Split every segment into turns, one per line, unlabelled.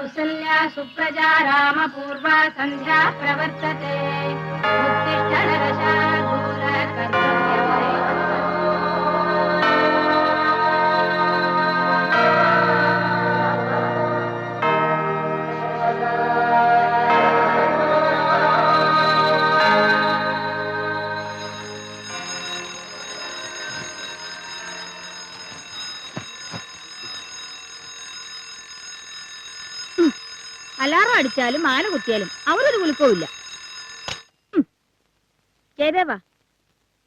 कौसल्या सुप्रजा रामपूर्वा सन्ध्या प्रवर्तते उत्तिष्ठ नरशार्दूल कर्तव्यपरिपालनम्। അലാറം അടിച്ചാലും മാല കുത്തിയാലും അവരൊരു കുലുക്കവുമില്ല. ജയദേവാ,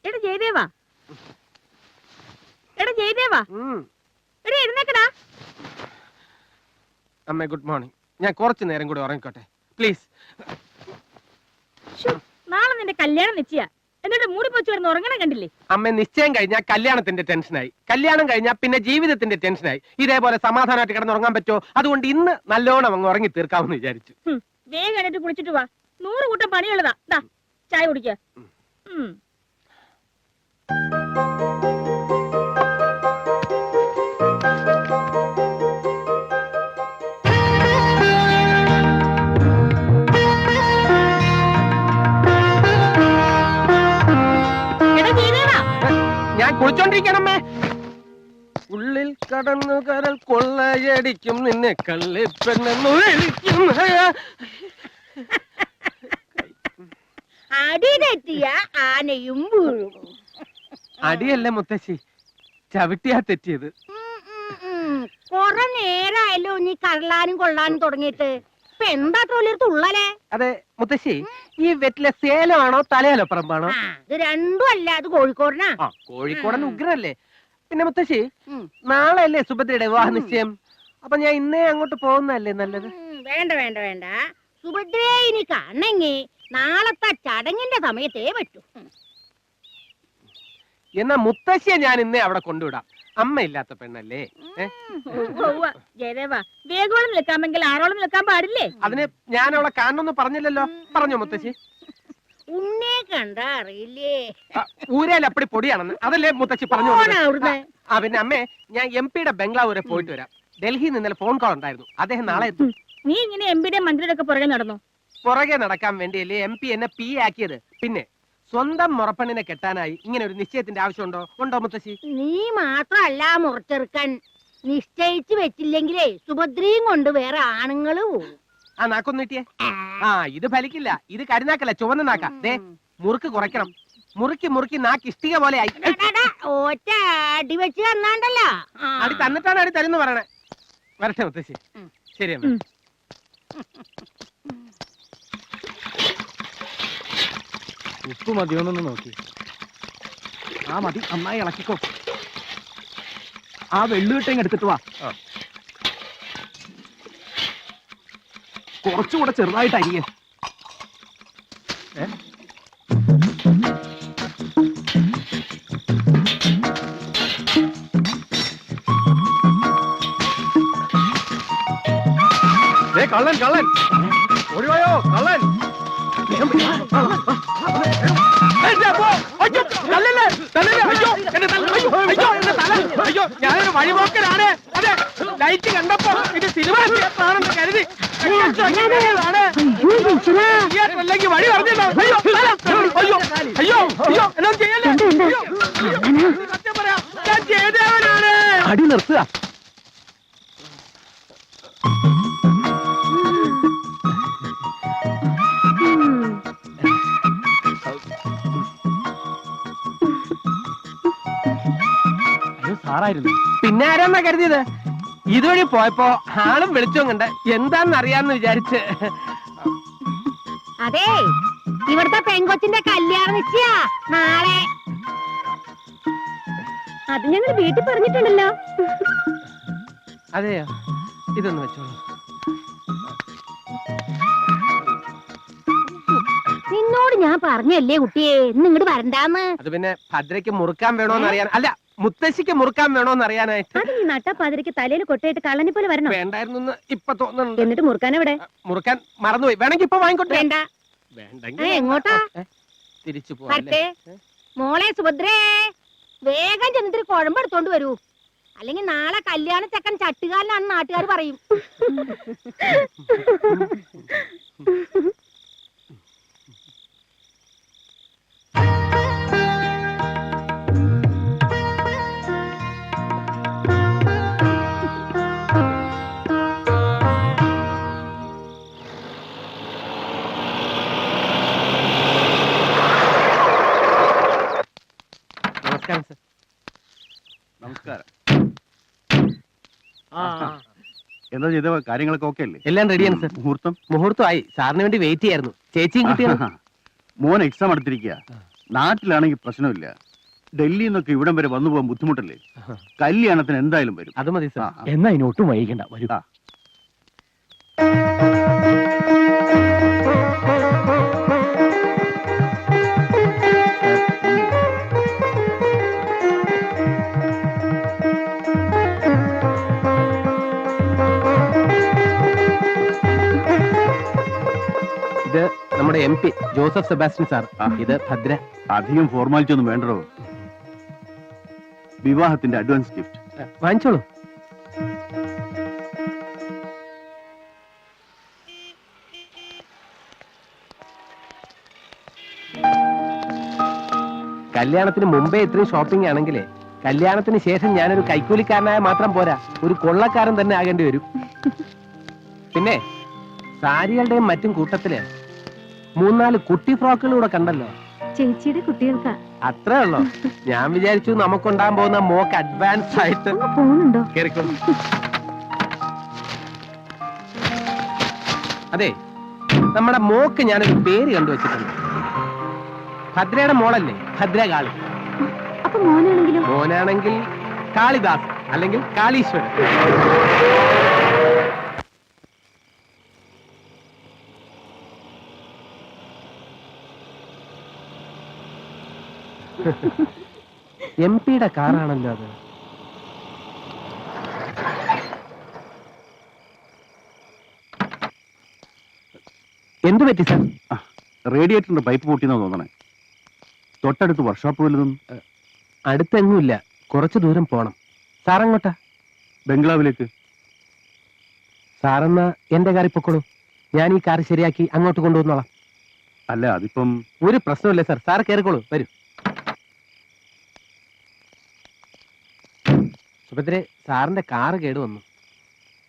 എടാ ജയദേവാ, എടാ ജയദേവാ, എടാ എഴുന്നേക്കടാ.
അമ്മ ഗുഡ് മോർണിംഗ്. ഞാൻ കുറച്ചു നേരം കൂടി ഉറങ്ങിക്കോട്ടെ പ്ലീസ്.
നാളെ നിന്റെ കല്യാണം നിശ്ചയ, എന്നിട്ട് മൂടി പൊച്ചു വരുന്ന ഉറങ്ങണം കണ്ടില്ലേ?
അമ്മ നിശ്ചയം കഴിഞ്ഞാൽ കല്യാണത്തിന്റെ ടെൻഷനായി, കല്യാണം കഴിഞ്ഞാൽ പിന്നെ ജീവിതത്തിന്റെ ടെൻഷനായി. ഇതേപോലെ സമാധാനമായിട്ട് കിടന്നുറങ്ങാൻ പറ്റുമോ? അതുകൊണ്ട് ഇന്ന് നല്ലോണം അങ്ങ് ഉറങ്ങി തീർക്കാമെന്ന് വിചാരിച്ചു.
വേഗം എന്നിട്ട് കുളിച്ചിട്ട് വാ, 100 കൂട്ടം പണിയുള്ളതാ. ദാ ചായ കുടിക്ക.
ഞാൻ കുളിച്ചോണ്ടിരിക്കണമ്മേ. ഉള്ളിൽ കടന്നു കരൽ കൊള്ളയടിക്കും നിന്നെ കള്ളിപ്പെണ്ണെന്നു വിളിക്കും.
അടി തെറ്റിയ ആനയും വീഴും.
അടിയല്ലേ മുത്തശ്ശി, ചവിട്ടിയാ തെറ്റിയത്.
കൊറേ നേരായല്ലോ നീ കരളാനും കൊള്ളാനും തുടങ്ങിയിട്ട്. ഇപ്പൊ എന്താ തുള്ളലേ?
അതെ മുത്തശ്ശി, ഈ വെറ്റിലെ സേലമാണോ തലയാലപ്പുറമ്പാണോ?
ഇത് രണ്ടും അല്ല, അത് കോഴിക്കോടനാ.
കോഴിക്കോടൻ ഉഗ്രല്ലേ. പിന്നെ മുത്തശ്ശി, നാളെ അല്ലേ സുഭദ്രയുടെ വിവാഹ നിശ്ചയം? അപ്പൊ ഞാൻ ഇന്നേ അങ്ങോട്ട് പോകുന്നല്ലേ നല്ലത്?
വേണ്ട വേണ്ട വേണ്ട, സുഭദ്രയെ ഇനി കാണണെങ്കി നാളത്തെ ചടങ്ങിന്റെ സമയത്തേ പറ്റൂ.
എന്നാ മുത്തശ്ശിയെ ഞാൻ ഇന്നേ അവിടെ കൊണ്ടുവിടാം. അമ്മ ഇല്ലാത്ത പെണ്ണല്ലേ.
ജയദേവ, വേഗോളം നിൽക്കാമെങ്കിൽ ആറോളം നിൽക്കാൻ പാടില്ലേ?
അതിന് ഞാൻ അവളെ കാണണമെന്ന് പറഞ്ഞില്ലല്ലോ. പറഞ്ഞോ മുത്തശ്ശി?
ഉണ്ണെ കണ്ട അറിയില്ലേ,
ഊരയിൽ അപ്പടി പൊടിയാണെന്ന് അതല്ലേ മുത്തശ്ശി പറഞ്ഞു? പിന്നെ അമ്മേ, ഞാൻ MP-യുടെ ബംഗ്ലാവ് വരെ പോയിട്ട് വരാം. ഡൽഹിയിൽ നിന്ന് ഇന്നലെ ഫോൺ കോൾ ഉണ്ടായിരുന്നു. അദ്ദേഹം നാളെ എത്തും.
നീ ഇങ്ങനെ MP-യുടെ മന്ത്രിയുടെ ഒക്കെ പുറകെ നടന്നു?
പുറകെ നടക്കാൻ വേണ്ടിയല്ലേ MP എന്നെ P ആക്കിയത്. പിന്നെ സ്വന്തം മുറപ്പെണ്ണിനെ കെട്ടാനായി ഇങ്ങനെ ഒരു നിശ്ചയത്തിന്റെ ആവശ്യമുണ്ടോ? ഉണ്ടോ മുത്തശ്ശി?
നീ മാത്രല്ല മുറച്ചെറുക്കൻ, നിശ്ചയിച്ചു വെച്ചില്ലെങ്കിലേ സുഭദ്രയും കൊണ്ട് വേറെ ആണുങ്ങള് പോവും.
ആ നാക്കൊന്ന് കിട്ടിയേ. ഇത് ഫലിക്കില്ല. ഇത് കരിനാക്കല്ല, ചുവന്ന നാക്ക. ദേ മുറുക്ക് കുറയ്ക്കണം. മുറുക്കി മുറുക്കി നാക്ക് ഇഷ്ടിക പോലെ ആയി.
ഒറ്റ അടി വെച്ച് തന്നാണ്ടല്ലോ.
അടി തന്നിട്ടാണ് അടി തരുന്ന് പറയണേ. വരട്ടെ മുത്തശ്ശി. ശരി അമ്മ.
ഉപ്പ് മതിയോന്നൊന്ന് നോക്കി. മതി, നന്നായി ഇളക്കിക്കോ. വെള്ളുകിട്ടേങ്ങ് എടുത്തിട്ട് വാ. കുറച്ചുകൂടെ ചെറുതായിട്ട് അരിയേ.
കള്ളൻ കള്ളൻ ഓടിവായോ കള്ളൻ. ഞാനൊരു വഴിപോക്കലാണ്. അതെ, ലൈറ്റ് കണ്ടപ്പോ ഇത് സിനിമ തിയേറ്ററാണെന്ന് കരുതി അല്ലെങ്കിൽ വഴി പറഞ്ഞല്ലോ. അയ്യോ അയ്യോ അയ്യോ അയ്യോ എല്ലാം ചെയ്യല്ലേ. സത്യം പറയാം, ഞാൻ ചെയ്തവനാണ്.
അടി നിർത്തുക. സാറായിരുന്നു.
പിന്നെ ആരാന്നാ കരുതിയത്? ഇതുവഴി പോയപ്പോ ആളും വെളിച്ചവും കണ്ട് എന്താന്ന് അറിയാന്ന് വിചാരിച്ച്.
അതെ, ഇവിടുത്തെ പെൺകൊച്ചിന്റെ കല്യാണം നിശ്ചയാ നാളെ. അത് ഞങ്ങൾ വീട്ടിൽ പറഞ്ഞിട്ടുണ്ടല്ലോ.
അതെയോ? ഇതൊന്ന് വെച്ചോളൂ.
നിന്നോട് ഞാൻ പറഞ്ഞല്ലേ കുട്ടിയെ ഇങ്ങോട്ട് വരണ്ടാന്ന്.
അത് പിന്നെ ഭദ്രയ്ക്ക് മുറുക്കാൻ വേണോന്ന് അറിയാൻ, അല്ല മുത്തശ്ശിക്ക് മുറുക്കാൻ വേണോന്ന് അറിയാനായിട്ട്.
അത് നീ നട്ടപ്പാതിരക്ക് തലയിൽ കൊട്ടയിട്ട് കള്ളനെ പോലെ വരണം.
വേണ്ടായിരുന്നു ഇപ്പൊ തോന്നുന്നുണ്ട്.
എന്നിട്ട് മുറുക്കാൻ എവിടെ?
മുറുക്കാൻ മറന്നുപോയി. വേണമെങ്കിൽ ഇപ്പൊ വാങ്ങിക്കോട്ടെ.
വേണ്ട. എങ്ങോട്ടാ?
തിരിച്ചു പോവാ.
മോളെ സുഭദ്രേ, വേഗം ചെന്നിട്ട് കുഴമ്പെടുത്തോണ്ട് വരൂ. അല്ലെങ്കിൽ നാളെ കല്യാണ ചെക്കൻ ചട്ടുകാരനാണെന്ന് നാട്ടുകാർ പറയും.
നമസ്കാരം സർ.
നമസ്കാരം. എന്താ ചെയ്ത കാര്യങ്ങളൊക്കെ ഓക്കെ അല്ലേ?
എല്ലാം റെഡിയാണ് സർ.
മുഹൂർത്തം
മുഹൂർത്തമായി. സാറിന് വേണ്ടി വെയിറ്റ് ചെയ്യായിരുന്നു. ചേച്ചിയും കിട്ടിയാണ്.
മോൻ എക്സാം എടുത്തിരിക്കുക. നാട്ടിലാണെങ്കിൽ പ്രശ്നമില്ല. ഡൽഹിയിൽ നിന്നൊക്കെ ഇവിടം വരെ വന്നു പോകാൻ ബുദ്ധിമുട്ടല്ലേ? കല്യാണത്തിന് എന്തായാലും വരും.
അത് മതി സർ.
എന്നാ ഇനി ഒട്ടും വൈകിക്കണ്ട, വരൂ.
ആ.
ഇത് നമ്മുടെ MP ജോസഫ് സെബാസ്റ്റ്യൻ സാർ. ഇത് ഭദ്ര.
അധികം ഫോർമാലിറ്റി ഒന്നും വേണ്ടോ. വിവാഹത്തിന്റെ അഡ്വാൻസ് ഗിഫ്റ്റ്
വാങ്ങിച്ചോളൂ. കല്യാണത്തിന് മുമ്പേ ഇത്രയും ഷോപ്പിംഗ് ആണെങ്കിലേ കല്യാണത്തിന് ശേഷം ഞാനൊരു കൈക്കൂലിക്കാരനായ മാത്രം പോരാ, ഒരു കൊള്ളക്കാരൻ തന്നെ ആകേണ്ടി വരും. പിന്നെ സാരികളുടെയും മറ്റും കൂട്ടത്തില് 3-4 കുട്ടി ഫ്രോക്കുകളൂടെ കണ്ടല്ലോ.
ചേച്ചിയുടെ കുട്ടികൾക്കാ.
അത്രേ ഉള്ളോ? ഞാൻ വിചാരിച്ചു നമുക്കുണ്ടാകാൻ പോകുന്ന മോക്ക് അഡ്വാൻസ് ആയിട്ട്
പോകുന്നുണ്ടോ?
കേറിക്കോളൂ. അതെ, നമ്മുടെ മോക്ക് ഞാനൊരു പേര് കണ്ടുവച്ചിട്ടുണ്ട്. ഭദ്രയുടെ മോളല്ലേ ഭദ്രകാളി.
അപ്പൊ മോനാണെങ്കിലും?
മോനാണെങ്കിൽ കാളിദാസ് അല്ലെങ്കിൽ കാളീശ്വരൻ. MP-യുടെ കാറാണല്ലോ അത്. എന്തു പറ്റി സാർ?
റേഡിയേറ്ററിന്റെ പൈപ്പ് പൊട്ടിയെന്നാ തോന്നണേ. തൊട്ടടുത്ത് വർക്ക്ഷോപ്പ് വല്ലതും?
അടുത്തെങ്ങുമില്ല, കുറച്ചു ദൂരം പോണം. സാറങ്ങോട്ടാ?
ബംഗ്ലാവിലേക്ക്.
സാറെന്നാ എന്റെ കാറിൽ പൊക്കോളൂ. ഞാൻ ഈ കാർ ശരിയാക്കി അങ്ങോട്ട് കൊണ്ടുവന്നോളാം.
അല്ല, അതിപ്പം
ഒരു പ്രശ്നമില്ല സാർ. സാർ കയറിക്കോളൂ, വരൂ. സുഭദ്രെ, സാറിന്റെ കാറ് കേട് വന്നു.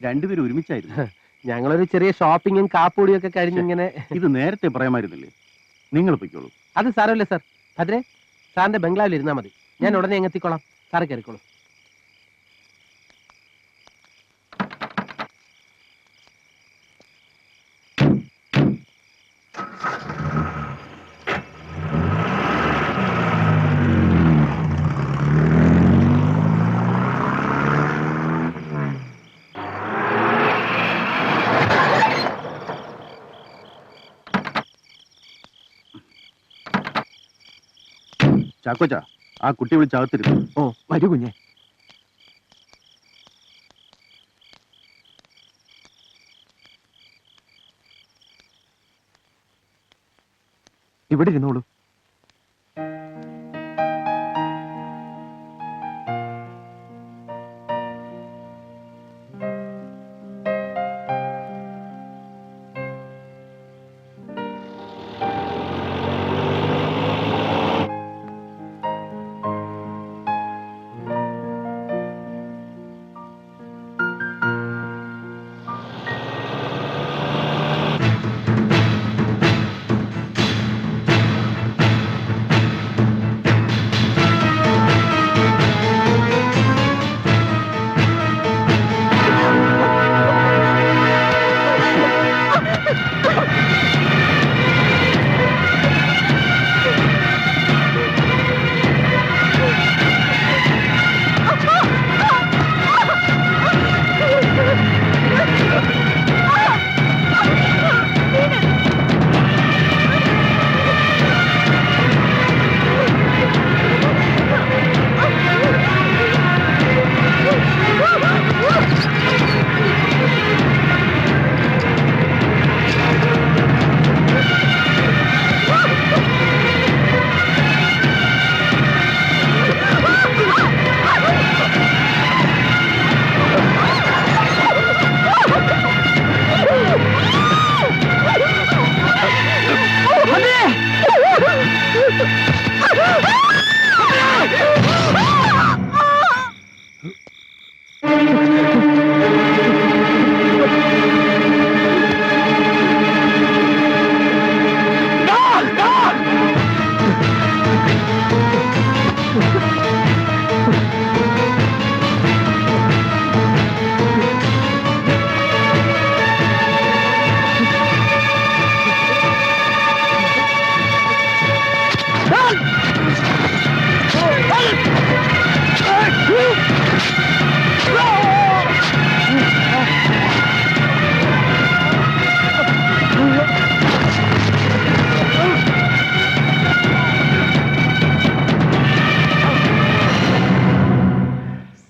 രണ്ടുപേരും ഒരുമിച്ചായിരുന്നു.
ഞങ്ങളൊരു ചെറിയ ഷോപ്പിങ്ങും കാപ്പൂടിയും ഒക്കെ കഴിഞ്ഞിങ്ങനെ.
ഇത് നേരത്തെ പറയാമായിരുന്നില്ലേ? നിങ്ങൾ പൊയ്ക്കോളൂ.
അത് സാരമില്ല സാർ. ഭദ്രെ, സാറിന്റെ ബംഗ്ലാവിൽ ഇരുന്നാ മതി. ഞാൻ ഉടനെ എങ്ങെത്തിക്കോളാം. സാറ് കയറിക്കോളൂ.
ചാക്കോച്ച, ആ കുട്ടി വിളിച്ചകത്തിരുന്നു.
ഓ, വരൂ കുഞ്ഞെ. ഇവിടെ ഇരുന്നോളൂ.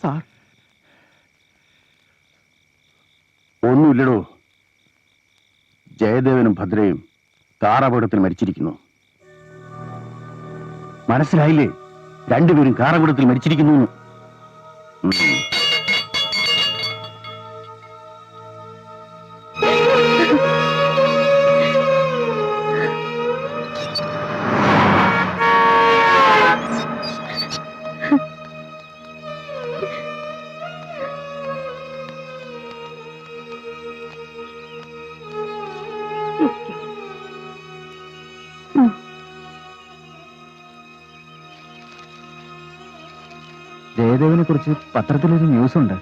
സാർ,
ഒന്നുമില്ലടോ. ജയദേവനും ഭദ്രയും കാറപകടത്തിൽ മരിച്ചിരിക്കുന്നു. മനസ്സിലായില്ലേ? രണ്ടുപേരും കാറപകടത്തിൽ മരിച്ചിരിക്കുന്നു.
ജയദേവനെ കുറിച്ച് പത്രത്തിലൊരു ന്യൂസ് ഉണ്ട്.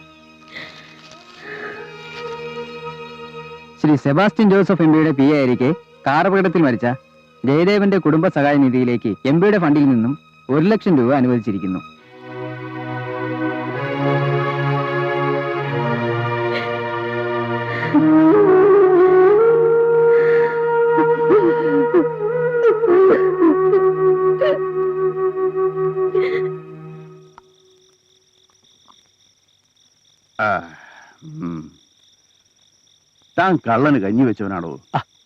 ശ്രീ സെബാസ്റ്റ്യൻ ജോസഫ് എംപിയുടെ പി എ ആയിരിക്കെ കാറപകടത്തിൽ മരിച്ച ജയദേവന്റെ കുടുംബ സഹായ നിധിയിലേക്ക് എംപിയുടെ ഫണ്ടിൽ നിന്നും 1 ലക്ഷം രൂപ അനുവദിച്ചിരിക്കുന്നു.
താൻ കള്ളന് കഞ്ഞി വെച്ചവനാണോ?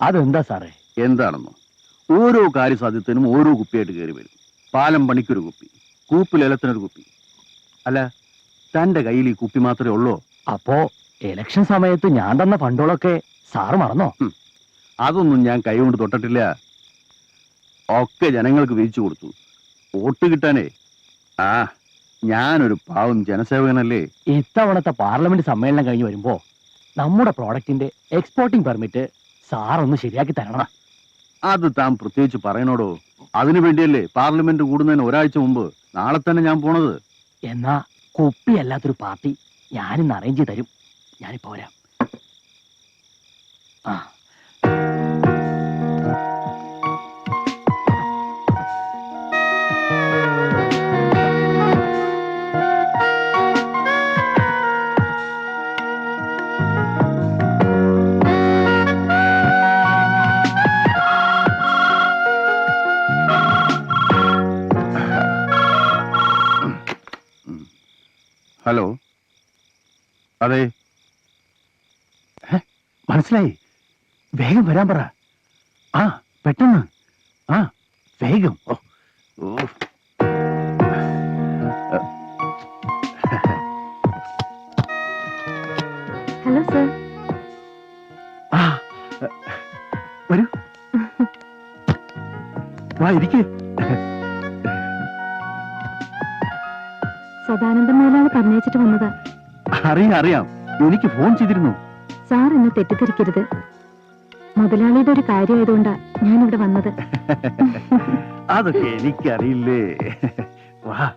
അതെന്താ സാറേ?
എന്താണെന്നോ, ഓരോ കാര്യസാധ്യത്തിനും ഓരോ കുപ്പിയായിട്ട് കയറി വരും. പാലം പണിക്കൊരു കുപ്പി, കൂപ്പിലേലത്തിനൊരു കുപ്പി. അല്ല, തന്റെ കയ്യിൽ ഈ കുപ്പി മാത്രമേ ഉള്ളോ?
അപ്പോ ഇലക്ഷൻ സമയത്ത് ഞാൻ തന്ന ഫണ്ടുകളൊക്കെ സാറ് മറന്നോ?
അതൊന്നും ഞാൻ കൈകൊണ്ട് തൊട്ടിട്ടില്ല. ഒക്കെ ജനങ്ങൾക്ക് വീതിച്ചു കൊടുത്തു. വോട്ട് കിട്ടാനേ. ആ, ഞാനൊരു പാവം ജനസേവകനല്ലേ.
ഇത്തവണത്തെ പാർലമെന്റ് സമ്മേളനം കഴിഞ്ഞ് വരുമ്പോ നമ്മുടെ പ്രോഡക്റ്റിന്റെ എക്സ്പോർട്ടിംഗ് പെർമിറ്റ് സാറൊന്ന് ശരിയാക്കി തരണം.
അത് താൻ പ്രത്യേകിച്ച് പറയണോടോ. അതിനു വേണ്ടിയല്ലേ പാർലമെന്റ് കൂടുന്നതിന് ഒരാഴ്ച മുമ്പ് നാളെ തന്നെ ഞാൻ പോണത്.
എന്നാ കുപ്പി അല്ലാത്തൊരു പാർട്ടി ഞാനിന്ന് അറേഞ്ച് ചെയ്ത് തരും. ഞാനിപ്പോ വരാം. ആ,
ഹലോ, അതെ. മനസ്സിലായി.
വേഗം വരാൻ പറ.
ആ, പെട്ടെന്ന്. ആ, വേഗം. ഓ, ഓ.
Hello sir.
ആ, വരൂ. വാ, ഇരിക്കേ.
സദാനന്ദ മേലാണ് പറഞ്ഞയച്ചിട്ട് വന്നതാ.
അറിയാം. എനിക്ക് ഫോൺ ചെയ്തിരുന്നു.
സാർ എന്നെ തെറ്റിദ്ധരിക്കരുത്. മുതലാളിയുടെ ഒരു കാര്യമായതുകൊണ്ടാ ഞാനിവിടെ വന്നത്.
അതൊക്കെ എനിക്കറിയില്ലേ. വാ.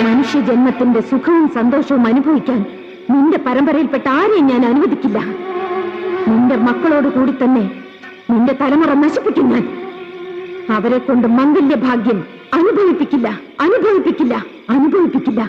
മനുഷ്യജന്മത്തിന്റെ സുഖവും സന്തോഷവും അനുഭവിക്കാൻ നിന്റെ പരമ്പരയിൽപ്പെട്ട ആരെയും ഞാൻ അനുവദിക്കില്ല. നിന്റെ മക്കളോട് കൂടി തന്നെ നിന്റെ തലമുറ നശിപ്പിക്കും ഞാൻ. അവരെ കൊണ്ട് മംഗല്യഭാഗ്യം അനുഭവിപ്പിക്കില്ല, അനുഭവിപ്പിക്കില്ല, അനുഭവിപ്പിക്കില്ല.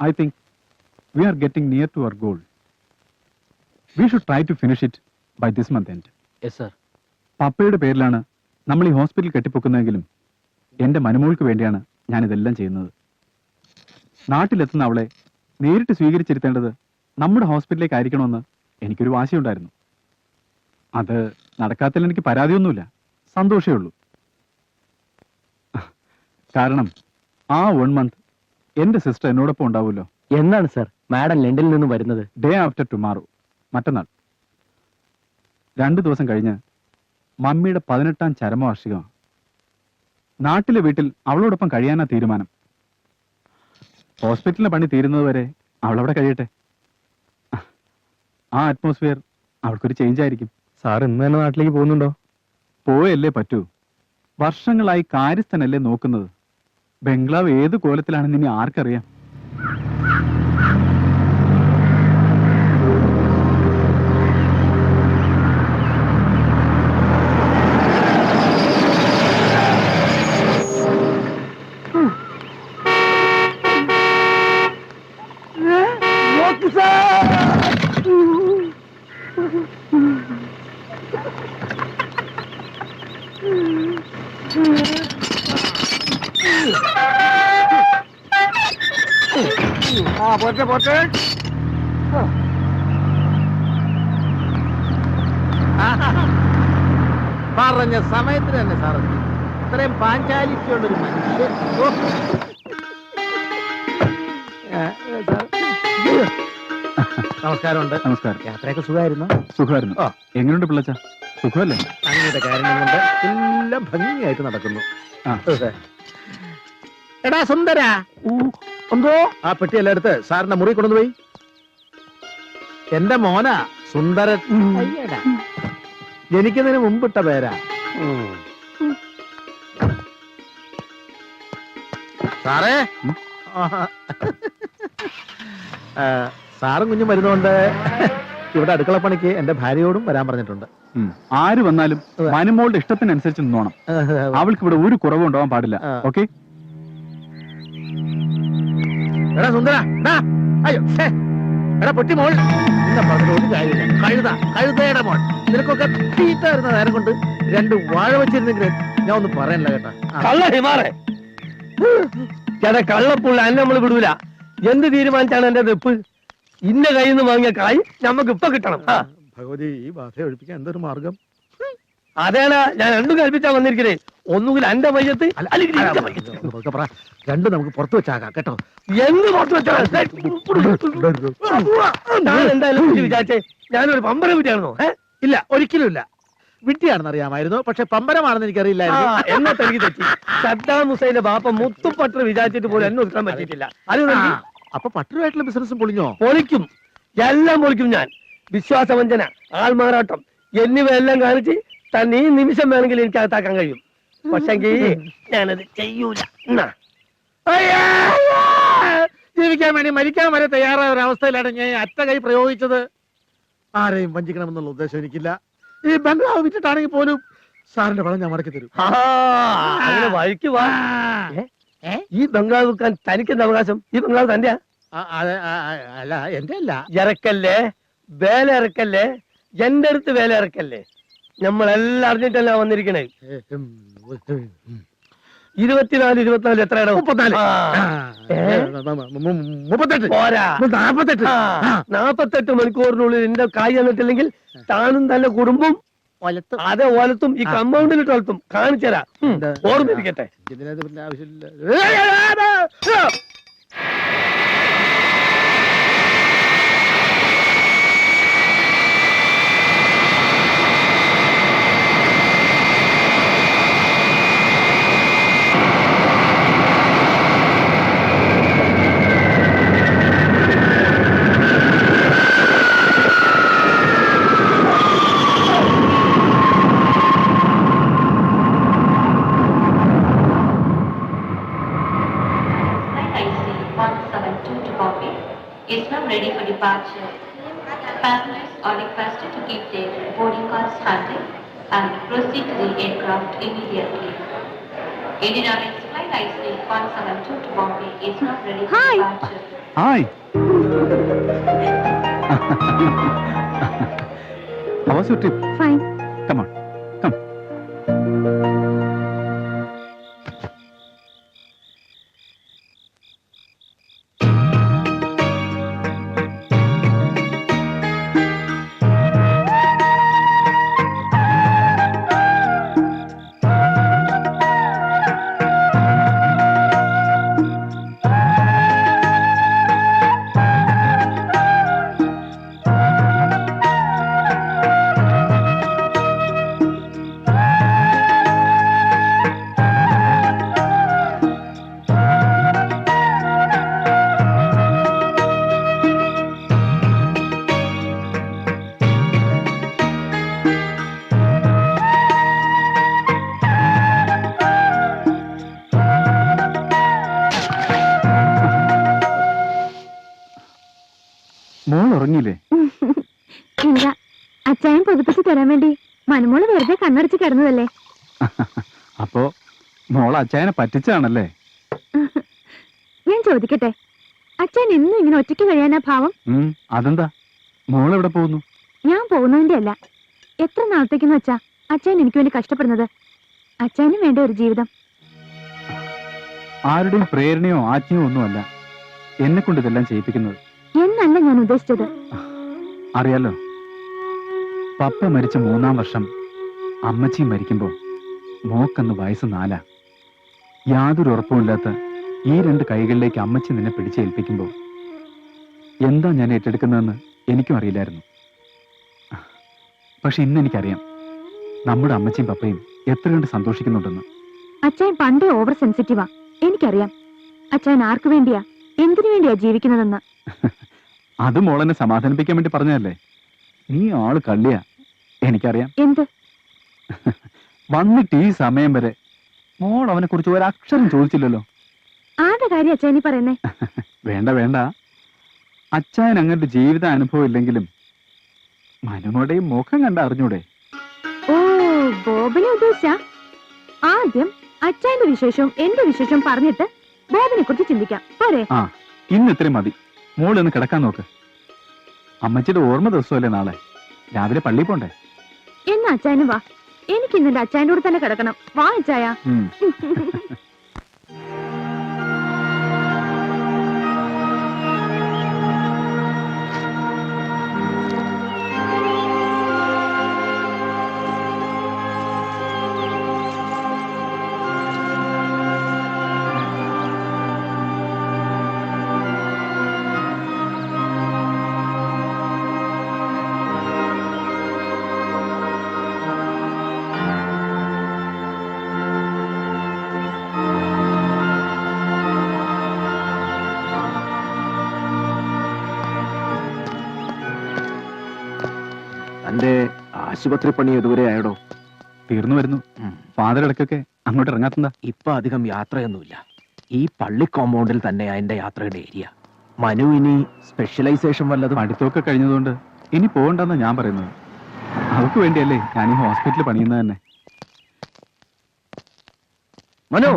I think we are getting near to our goal. We should try to finish it by this month end.
Yes sir.
പപ്പയുടെ പേരിലാണ് നമ്മൾ ഈ ഹോസ്പിറ്റൽ കെട്ടിപ്പൊക്കുന്നതെങ്കിലും എന്റെ മനുമോൾക്ക് വേണ്ടിയാണ് ഞാനിതെല്ലാം ചെയ്യുന്നത്. നാട്ടിലെത്തുന്ന അവളെ നേരിട്ട് സ്വീകരിച്ചിരുത്തേണ്ടത് നമ്മുടെ ഹോസ്പിറ്റലിലേക്ക് ആയിരിക്കണമെന്ന് എനിക്കൊരു വാശിയുണ്ടായിരുന്നു. അത് നടക്കാത്തതിൽ എനിക്ക് പരാതിയൊന്നുമില്ല, സന്തോഷമേ ഉള്ളൂ. കാരണം ആ 1 month എന്റെ സിസ്റ്റർ എന്നോടൊപ്പം ഉണ്ടാവുമല്ലോ.
എന്നാണ് സർ മാഡം ലണ്ടനിൽ നിന്ന് വരുന്നത്?
ഡേ ആഫ്റ്റർ ടുമാറോ, മറ്റന്നാൾ. 2 ദിവസം കഴിഞ്ഞ് മമ്മിയുടെ 18ാം ചരമവാർഷികമാണ്. നാട്ടിലെ വീട്ടിൽ അവളോടൊപ്പം കഴിയാനാ തീരുമാനം. ഹോസ്പിറ്റലിലെ പണി തീരുന്നതുവരെ അവളവിടെ കഴിയട്ടെ. ആ അറ്റ്മോസ്ഫിയർ അവൾക്കൊരു ചേഞ്ച് ആയിരിക്കും.
സാർ ഇന്ന് തന്നെ നാട്ടിലേക്ക് പോകുന്നുണ്ടോ?
പോയല്ലേ പറ്റൂ. വർഷങ്ങളായി കാര്യസ്ഥനല്ലേ നോക്കുന്നത്. ബംഗ്ലാവ് ഏത് കോലത്തിലാണെന്ന് ഇനി ആർക്കറിയാം.
പോട്ടെ പോട്ടെ. പറഞ്ഞ സമയത്തിന് തന്നെ സാർ ഇത്രയും പാഞ്ചാലിക്കുള്ളൊരു മനുഷ്യൻ. നമസ്കാരമുണ്ട്.
നമസ്കാരം.
യാത്രയൊക്കെ സുഖമായിരുന്നു?
സുഖമായിരുന്നു. എങ്ങനെയുണ്ട് പിള്ളച്ച? സുഖമല്ലേ?
അങ്ങനത്തെ കാര്യം കൊണ്ട് എല്ലാം ഭംഗിയായിട്ട് നടക്കുന്നു. എടാ സുന്ദര, എന്തോ ആ പെട്ടി എല്ലാം എടുത്ത് സാറിന്റെ മുറി കൊണ്ടുപോയി. എന്റെ മോനാ സുന്ദരൻ. ജനിക്കുന്നതിന് മുമ്പിട്ട പേരാ. സാറേ, സാറും കുഞ്ഞും വരുന്നോണ്ട് ഇവിടെ അടുക്കള പണിക്ക് എന്റെ ഭാര്യയോടും വരാൻ പറഞ്ഞിട്ടുണ്ട്.
ആര് വന്നാലും മനുമോളുടെ ഇഷ്ടത്തിനനുസരിച്ച് നിന്നോണം. അവൾക്ക് ഇവിടെ ഒരു കുറവും ഉണ്ടാവാൻ പാടില്ല. ഓക്കെ?
എടാ സുന്ദര, അയ്യോ എടാ പൊട്ടി മോൾ, നിന്നെ പറഞ്ഞിട്ട് ഒരു കാര്യമില്ല. കഴുതയുടെ മോൾ. നിനക്കൊക്കെ തീറ്റ വരുന്ന നേരം കൊണ്ട് 2 വാഴ വെച്ചിരുന്നെങ്കിൽ ഞാൻ ഒന്നും പറയണില്ല കേട്ടാ.
കള്ള ഹിമാറെ ചേട്ടാ, കള്ളപ്പുള്ള അന്നെ നമ്മൾ വിടൂല. എന്ത് തീരുമാനിച്ചാണ് എന്റെ വെപ്പ്? ഇന്ന കയ്യിൽ നിന്ന് വാങ്ങിയ കായ് നമുക്ക് ഇപ്പൊ കിട്ടണം.
ഭഗവതി, ഈ ബാധ ഒഴിപ്പിക്കാൻ എന്തൊരു മാർഗം?
അതാണ് ഞാൻ രണ്ടും കൽപ്പിച്ചാ വന്നിരിക്കണേ. ഒന്നുകിൽ എന്റെ മയ്യത്ത്, അല്ലെങ്കിൽ നിന്റെ മയ്യത്ത്.
രണ്ടും നമുക്ക് പുറത്തു വെച്ചാക്കാം കേട്ടോ.
എന്ത് പുറത്തു വെച്ചാ ഞാൻ എന്തായാലും വിചാരിച്ചേ ഞാനൊരു പമ്പരം വിറ്റാണെന്നോ?
ഇല്ല, ഒരിക്കലും ഇല്ല. വിട്ടിയാണെന്ന് അറിയാമായിരുന്നു, പക്ഷെ പമ്പരമാണെന്ന് എനിക്കറിയില്ലായിരുന്നു.
എന്നിട്ട് എനിക്ക് തെറ്റി. സദ്ദാം ഹുസൈന്റെ ബാപ്പ മുത്തുപട്ടർ വിചാരിച്ചിട്ട് പോലും എന്നെ ഒതുക്കാൻ പറ്റിയിട്ടില്ല. അത്
അപ്പൊ പട്ടരുമായിട്ടുള്ള ബിസിനസ്സും പൊളിഞ്ഞോ?
പൊളിക്കും, എല്ലാം പൊളിക്കും ഞാൻ. വിശ്വാസവഞ്ചന, ആൾമാറാട്ടം എന്നിവയെല്ലാം കാണിച്ച് തന്നെ ഈ നിമിഷം വേണമെങ്കിൽ എനിക്ക് അകത്താക്കാൻ കഴിയും. പക്ഷെങ്കിൽ ഞാനത് ചെയ്യൂല.
ജീവിക്കാൻ വേണ്ടി മരിക്കാൻ വരെ തയ്യാറായ ഒരു അവസ്ഥയിലാണ് ഞാൻ അറ്റ കൈ പ്രയോഗിച്ചത്. ആരെയും വഞ്ചിക്കണമെന്നുള്ള ഉദ്ദേശം എനിക്കില്ല. ഈ ബംഗ്ലാവ് വിറ്റിട്ടാണെങ്കിൽ പോലും സാറിന്റെ പണം ഞാൻ മടക്കി തരും.
അങ്ങനെ വഴിക്ക് വാ. ഈ ബംഗ്ലാവ് വിൽക്കാൻ തനിക്കെന്ത് അവകാശം? ഈ ബംഗ്ലാവ് തന്റെയാ?
അല്ല, എന്റെ അല്ല.
ഇറക്കല്ലേ, വേല ഇറക്കല്ലേ, എന്റെ അടുത്ത് വേല ഇറക്കല്ലേ. നമ്മളെല്ലാം അറിഞ്ഞിട്ടല്ല വന്നിരിക്കണേ. 24, 24 എത്രയാണ്?
38
പോരാ, 48 മണിക്കൂറിനുള്ളിൽ എന്റെ കായ് തന്നിട്ടില്ലെങ്കിൽ താനും തന്റെ കുടുംബം അതെ ഓലത്തും ഈ കമ്പൗണ്ടിലിട്ട് വളർത്തും. കാണിച്ചരാ, ഓർമ്മിരിക്കട്ടെ.
is now ready for departure. Passengers are requested to keep their boarding cards handy and proceed to the aircraft immediately. Indian Airlines flight IC 172 to Bombay is now ready for departure.
Hi. How was your trip?
Fine.
Come on, come. മോൾ ഉറങ്ങിയില്ലേ?
ഇല്ല, അച്ചായൻ പുതുപ്പിച്ച് തരാൻ വേണ്ടി മനുമോള് വെറുതെ കണ്ണടച്ച് കിടന്നതല്ലേ.
അപ്പോ മോൾ അച്ചായനെ പറ്റിച്ചാണല്ലേ?
ഞാൻ ചോദിക്കട്ടെ, അച്ഛൻ ഇന്നും ഇങ്ങനെ ഒറ്റയ്ക്ക് കഴിയാനാ ഭാവം?
അതെന്താ? മോളെവിടെ പോകുന്നു?
ഞാൻ പോകുന്നതിന്റെ അല്ല, എത്ര നാളത്തേക്കെന്ന് വെച്ചാ അച്ഛൻ എനിക്ക് വേണ്ടി കഷ്ടപ്പെടുന്നത്? അച്ഛനും വേണ്ട ഒരു ജീവിതം.
ആരുടെയും പ്രേരണയോ ആജ്ഞയോ ഒന്നുമല്ല എന്നെ കൊണ്ട് ഇതെല്ലാം ചെയ്യിപ്പിക്കുന്നത്.
എന്നല്ല ഞാൻ ഉദ്ദേശിച്ചത്.
അറിയാലോ, പപ്പ മരിച്ച 3-ാം വർഷം അമ്മച്ചിയും മരിക്കുമ്പോ മോക്കന്ന് വയസ്സ് 4. യാതൊരു ഉറപ്പുമില്ലാത്ത ഈ 2 കൈകളിലേക്ക് അമ്മച്ചി നിന്നെ പിടിച്ചേൽപ്പിക്കുമ്പോ എന്താ ഞാൻ ഏറ്റെടുക്കുന്നതെന്ന് എനിക്കും അറിയില്ലായിരുന്നു. പക്ഷെ ഇന്ന് എനിക്കറിയാം നമ്മുടെ അമ്മച്ചിയും പപ്പയും എത്ര കണ്ട് സന്തോഷിക്കുന്നുണ്ടെന്ന്.
അച്ഛൻ പണ്ടേ ഓവർ സെൻസിറ്റീവാ. എനിക്കറിയാം അച്ഛൻ ആർക്കു വേണ്ടിയാ, എന്തിനു വേണ്ടിയാ ജീവിക്കുന്നതെന്ന്.
അത് മോളെന്നെ സമാധാനിപ്പിക്കാൻ വേണ്ടി പറഞ്ഞതല്ലേ? നീ ആള് കള്ളിയാ, എനിക്കറിയാം.
എന്ത്?
വന്നിട്ട് ഈ സമയം വരെ മോൾ അവനെ കുറിച്ച് ഒരക്ഷരം ചോദിച്ചില്ലല്ലോ.
ആരുടെ കാര്യം അച്ഛൻ പറയുന്നേ?
വേണ്ട വേണ്ട, അച്ഛൻ അങ്ങനത്തെ ജീവിത അനുഭവം ഇല്ലെങ്കിലും മനുമോടെയും മുഖം കണ്ട അറിഞ്ഞൂടെ?
ഓ, ബോബിനെ ഉദ്ദേശിച്ച? ആദ്യം അച്ഛന്റെ വിശേഷവും എന്റെ വിശേഷവും പറഞ്ഞിട്ട് ബോബിനെ കുറിച്ച് ചിന്തിക്കാം, പോരെ?
ആ, ഇന്ന് ഇത്രയും മതി. മോളൊന്ന് കിടക്കാൻ നോക്ക്. അമ്മച്ചിയുടെ ഓർമ്മ ദിവസമല്ലേ നാളെ, രാവിലെ പള്ളിയിൽ പോണ്ടേ?
എന്നാ അച്ഛനും വാ, എനിക്ക് ഇന്നെ അച്ഛൻ്റെ കൂടെ തന്നെ കിടക്കണം. വാ അച്ഛായ.
തന്റെ ആശുപത്രി പണി ഇതുവരെ ആയടോ?
തീർന്നു വരുന്നു. ഫാദർ ഇടയ്ക്കൊക്കെ അങ്ങോട്ട് ഇറങ്ങാത്തതാ?
ഇപ്പൊ അധികം യാത്രയൊന്നുമില്ല. ഈ പള്ളി കോമ്പൗണ്ടിൽ തന്നെ അതിന്റെ യാത്രയുടെ ഏരിയ. മനു ഇനി സ്പെഷ്യലൈസേഷൻ വല്ലതും?
പഠിത്തമൊക്കെ കഴിഞ്ഞതുകൊണ്ട് ഇനി പോകണ്ടെന്നാ ഞാൻ പറയുന്നത്. അവർക്ക് വേണ്ടിയല്ലേ ഞാൻ ഈ ഹോസ്പിറ്റലിൽ പണിയുന്നത് തന്നെ.
മനു,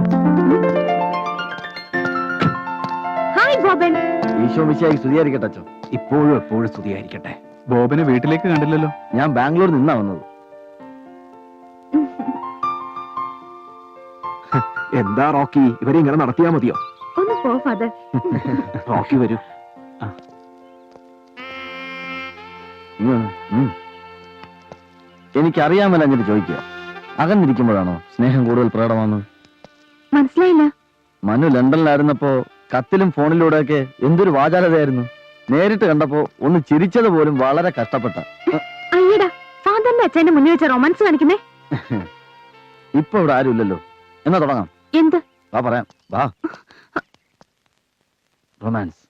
ഹായ് ബോബൻ.
ഈശോ മിശിഹായ്ക്ക് സ്തുതിയായിരിക്കട്ടെ അച്ഛോ.
ഇപ്പോഴും എപ്പോഴും സ്തുതിയായിരിക്കട്ടെ.
ബോബനെ വീട്ടിലേക്ക് കണ്ടില്ലല്ലോ?
ഞാൻ ബാംഗ്ലൂർ നിന്നാ വന്നത്.
എന്താ റോക്കി, ഇവരെ ഇങ്ങനെ നടത്തിയാ മതിയോ?
ഒന്ന് പോ ഫാദർ.
റോക്കി വരൂ.
എനിക്കറിയാമല്ല എന്നിട്ട് ചോദിക്കുക, അകന്നിരിക്കുമ്പോഴാണോ സ്നേഹം കൂടുതൽ പ്രകടമാണെന്ന്?
മനസ്സിലായില്ല.
മനു ലണ്ടനിലായിരുന്നപ്പോ കത്തിലും ഫോണിലൂടെയൊക്കെ എന്തൊരു വാചാലതയായിരുന്നു. നേരിട്ട് കണ്ടപ്പോ ഒന്ന് ചിരിച്ചത് പോലും വളരെ കഷ്ടപ്പെട്ട.
അയ്യടാ, ഫാദറിന്റെ അച്ഛന്റെ മുന്നിൽ വെച്ച റൊമാൻസ് കാണിക്കുന്നേ.
ഇപ്പൊ ഇവിടെ ആരും ഇല്ലല്ലോ, എന്നാ തുടങ്ങാം.
എന്ത്?
വാ പറയാം, വാ. റൊമാൻസ്.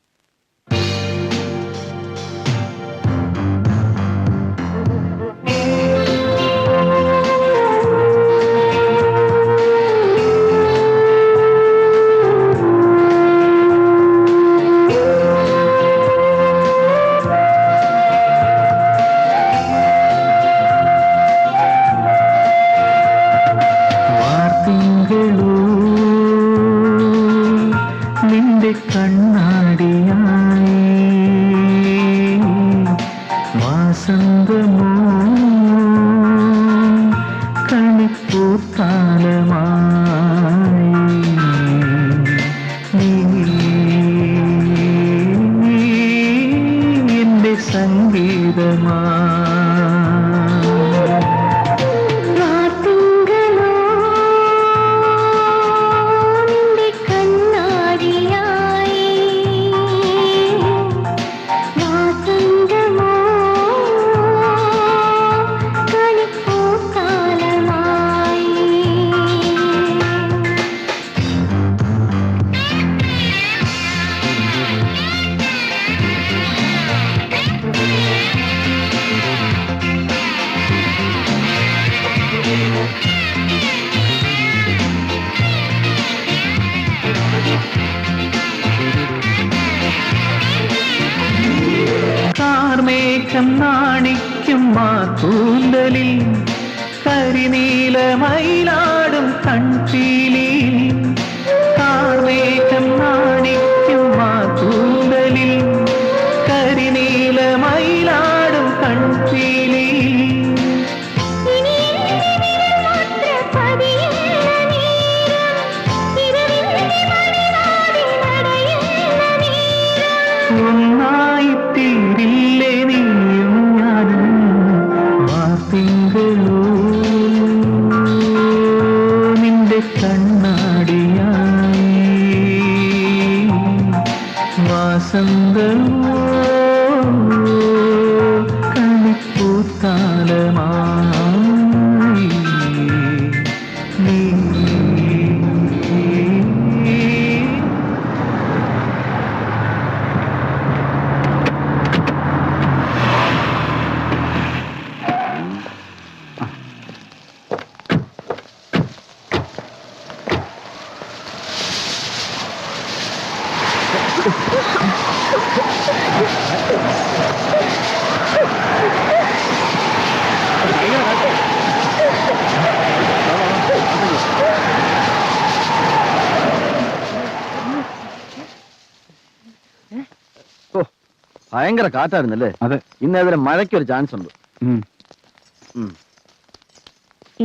കാർമേഘം നാണിക്കും മാതൂന്തലിൽ കരിനീലമയിലാടും കൺപീലി. കാർമേഘം നാണിക്കും മാതൂന്തലിൽ നീലമയിലാടും കൺപീലി ഒന്നായി തീരില്ലേ നീയും ഞാനും വാർത്തിങ്കളോ നിന്റെ കണ്ണാടിയായി വാസന്തമോ കളിപ്പൂത്താലമായി നീ
ഭയങ്കര കാറ്റായിരുന്നല്ലേ?
അതെ.
ഇന്നേവരെ മഴയ്ക്കൊരു ചാൻസ് ഉണ്ട്.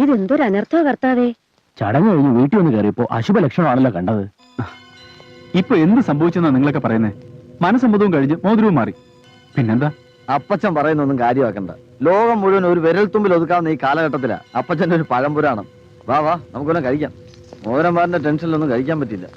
ഇതെന്തൊരു അനർത്ഥോ കർത്താവേ.
ചടങ്ങ് കഴിഞ്ഞ് വീട്ടിൽ വന്ന് കയറിയപ്പോ അശുഭ ലക്ഷണമാണല്ലോ കണ്ടത്.
ഇപ്പൊ എന്ത് സംഭവിച്ചെന്നാ നിങ്ങളൊക്കെ പറയുന്നേ? മനസമ്മതവും കഴിഞ്ഞ് മോതിരവും മാറി. പിന്നെന്താ?
അപ്പച്ചൻ പറയുന്നൊന്നും കാര്യമാക്കണ്ട. ലോകം മുഴുവൻ ഒരു വിരൽത്തുമ്പിൽ ഒതുക്കാവുന്ന ഈ കാലഘട്ടത്തിലാ അപ്പച്ചന്റെ ഒരു പഴംപുരാണം. വാ വാ നമുക്കൊന്നും കഴിക്കാം. മോരന്മാരുടെ ടെൻഷനിലൊന്നും കഴിക്കാൻ പറ്റില്ല.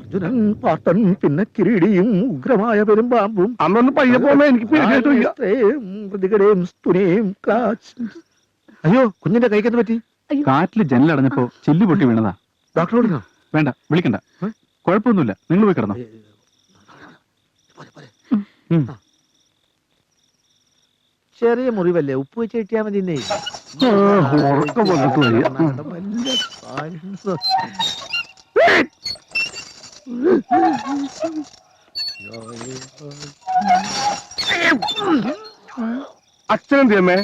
അർജുനൻ പാട്ടൻ പിന്നെ കിരീടിയും ഉഗ്രമായ പെരുമ്പാമ്പും
അന്നൊന്ന് പയ്യെ പോകുമ്പോ എനിക്ക്
പ്രതികടയും സ്തുനയും അയ്യോ കുഞ്ഞിന്റെ കൈക്കെന്ന് പറ്റി?
കാറ്റില് ജനലടഞ്ഞപ്പോ ചില്ലു പൊട്ടി വീണതാ.
ഡോക്ടറോട്
വേണ്ട, വിളിക്കണ്ട. കുഴപ്പമൊന്നുമില്ല, നിങ്ങൾ പോയി കിടന്നോ.
ചെറിയ മുറിവല്ലേ, ഉപ്പ് വെച്ച് കിട്ടിയാ മതി.
അച്ഛനെന്തേ?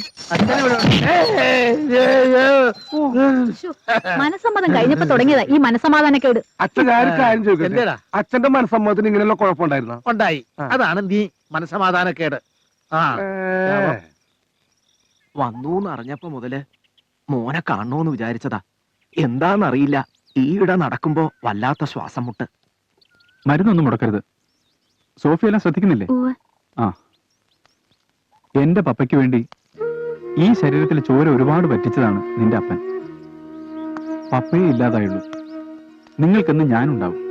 മനസ്സമ്മതം കഴിഞ്ഞപ്പോ തുടങ്ങിയതാ ഈ മനസ്സമാധാനക്കേട്.
അച്ഛൻ കാര്യം ചോദിക്കട്ടെ, അച്ഛന്റെ മനസ്സമ്മതത്തിന് ഇങ്ങനെയുള്ള കുഴപ്പമുണ്ടായിരുന്നോ?
ഉണ്ടായി. അതാണ് നീ മനസ്സമാധാനക്കേട്.
വന്നൂന്ന് അറിഞ്ഞപ്പോ മുതല് മോനെ കാണണോന്ന് വിചാരിച്ചതാ. എന്താന്നറിയില്ല, ഈയിടെ നടക്കുമ്പോ വല്ലാത്ത ശ്വാസം മുട്ട്.
മരുന്നൊന്നും മുടക്കരുത്. സോഫിയെല്ലാം ശ്രദ്ധിക്കുന്നില്ലേ? ആ, എന്റെ പപ്പയ്ക്ക് വേണ്ടി ഈ ശരീരത്തിൽ ചോര ഒരുപാട് പറ്റിച്ചതാണ് നിന്റെ അപ്പൻ. പപ്പയെ ഇല്ലാതായുള്ളൂ. നിങ്ങൾക്കെന്ന് ഞാനുണ്ടാവും.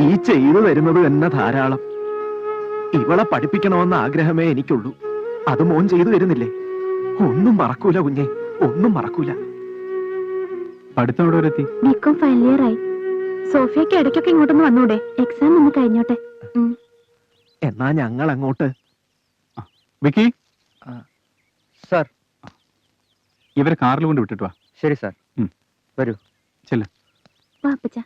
ഈ ചെയ്തു വരുന്നത് തന്നെ ധാരാളം. ഇവളെ പഠിപ്പിക്കണമെന്ന ആഗ്രഹമേ എനിക്കുള്ളൂ. അത് മോൻ ചെയ്തു വരുന്നില്ലേ? ഒന്നും മറക്കൂല കുഞ്ഞെ, ഒന്നും മറക്കൂല.
പഠിത്തം എവിടെ വരെ എത്തി?
ബികോം ഫൈനൽ ഇയർ ആയി. സോഫിയക്ക് ഇടയ്ക്കൊക്കെ ഇങ്ങോട്ടൊന്ന് വന്നൂടെ? എക്സാം ഒന്ന് കഴിഞ്ഞോട്ടെ.
എന്നാ ഞങ്ങൾ അങ്ങോട്ട്.
വിക്കി
സാർ,
ഇവരെ കാറിൽ കൊണ്ട് വിട്ടിട്ട് വാ.
ശരി സാർ. വരൂ.
ചെല്ല്.
വാ അപ്പച്ചാ.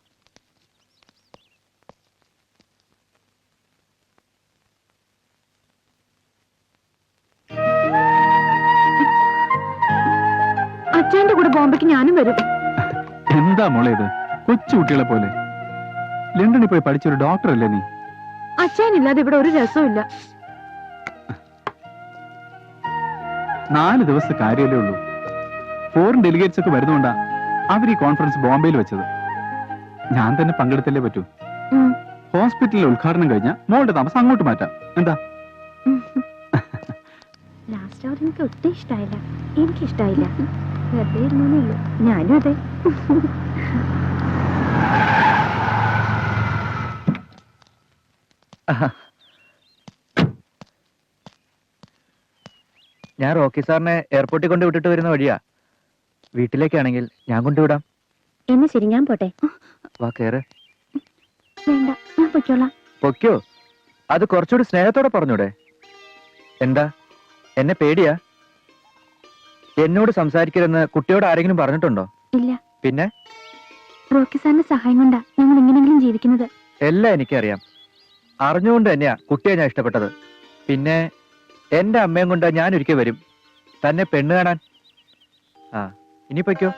അച്ഛന്റെ കൂടെ ബോംബെക്ക് ഞാനും വരും.
എന്താ മോളെ ഇത്? കൊച്ചു കുട്ടികളെ പോലെ. ലണ്ടനിൽ പോയി പഠിച്ചൊരു ഡോക്ടർ അല്ലേ നീ?
അച്ഛനില്ലാതെ ഇവിടെ ഒരു രസമില്ല.
4 ദിവസത്തെ കാര്യമല്ലേ ഉള്ളൂ. ഫോറിൻ ഡെലിഗേറ്റ്സ് ഒക്കെ വരുന്നോണ്ടാ അവർ ഈ കോൺഫറൻസ് ബോംബെയിൽ വെച്ചത്. ഞാൻ തന്നെ പങ്കെടുത്തല്ലേ പറ്റൂ. ഹോസ്പിറ്റലിലെ ഉദ്ഘാടനം കഴിഞ്ഞാൽ മോളുടെ താമസം അങ്ങോട്ട് മാറ്റാം. എന്താ?
ലാസ്റ്റ് അവർ എനിക്ക് ഒട്ടും ഇഷ്ടമായില്ല. എനിക്കിഷ്ടായില്ല. വെറുതെ ഇരുന്നേ. ഞാനും അതെ.
ഞാൻ റോക്കി സാറിനെ എയർപോർട്ടിൽ കൊണ്ട് വിട്ടിട്ട് വരുന്ന വഴിയാ. വീട്ടിലേക്കാണെങ്കിൽ ഞാൻ കൊണ്ടുവിടാം.
എന്നെ ശരി, ഞാൻ പോട്ടെ.
വാ കേറ്.
വേണ്ട, ഞാൻ പൊയ്ക്കോളാം.
പൊയ്ക്കോ? അത് കുറച്ചുകൂടി സ്നേഹത്തോടെ പറഞ്ഞൂടെ? എന്താ, എന്നെ പേടിയാ? എന്നോട് സംസാരിക്കരുതെന്ന് കുട്ടിയോട് ആരെങ്കിലും പറഞ്ഞിട്ടുണ്ടോ?
ഇല്ല.
പിന്നെ
റോക്കി സാറിന്റെ സഹായം കൊണ്ടാ ഞങ്ങൾ എങ്ങനെയെങ്കിലും ജീവിക്കുന്നത്.
എല്ലാം എനിക്കറിയാം. അറിഞ്ഞുകൊണ്ട് തന്നെയാ കുട്ടിയെ ഞാൻ ഇഷ്ടപ്പെട്ടത്. പിന്നെ എന്റെ അമ്മയും കൊണ്ട് ഞാൻ ഒരിക്കൽ വരും തന്നെ പെണ്ണ് കാണാൻ. ആ, ഇനി പൊയ്ക്കോ.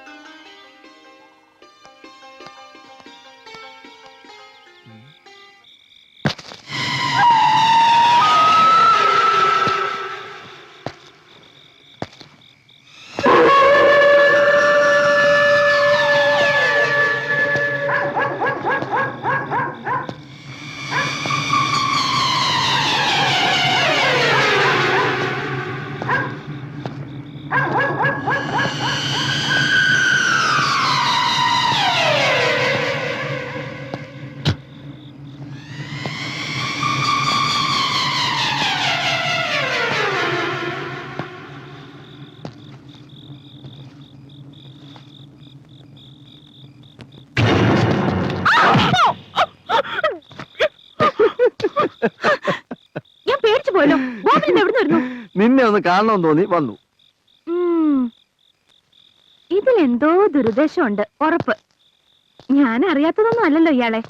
ഞാൻ പേടിച്ചു പോയല്ലോ.
നിന്നെ ഒന്ന് കാണണമെന്ന് തോന്നി വന്നു.
ഇതിലെന്തോ ദുരുദ്ദേശമുണ്ട്, ഉറപ്പ്. ഞാൻ അറിയാത്തതൊന്നും അല്ലല്ലോ ഇയാളെ.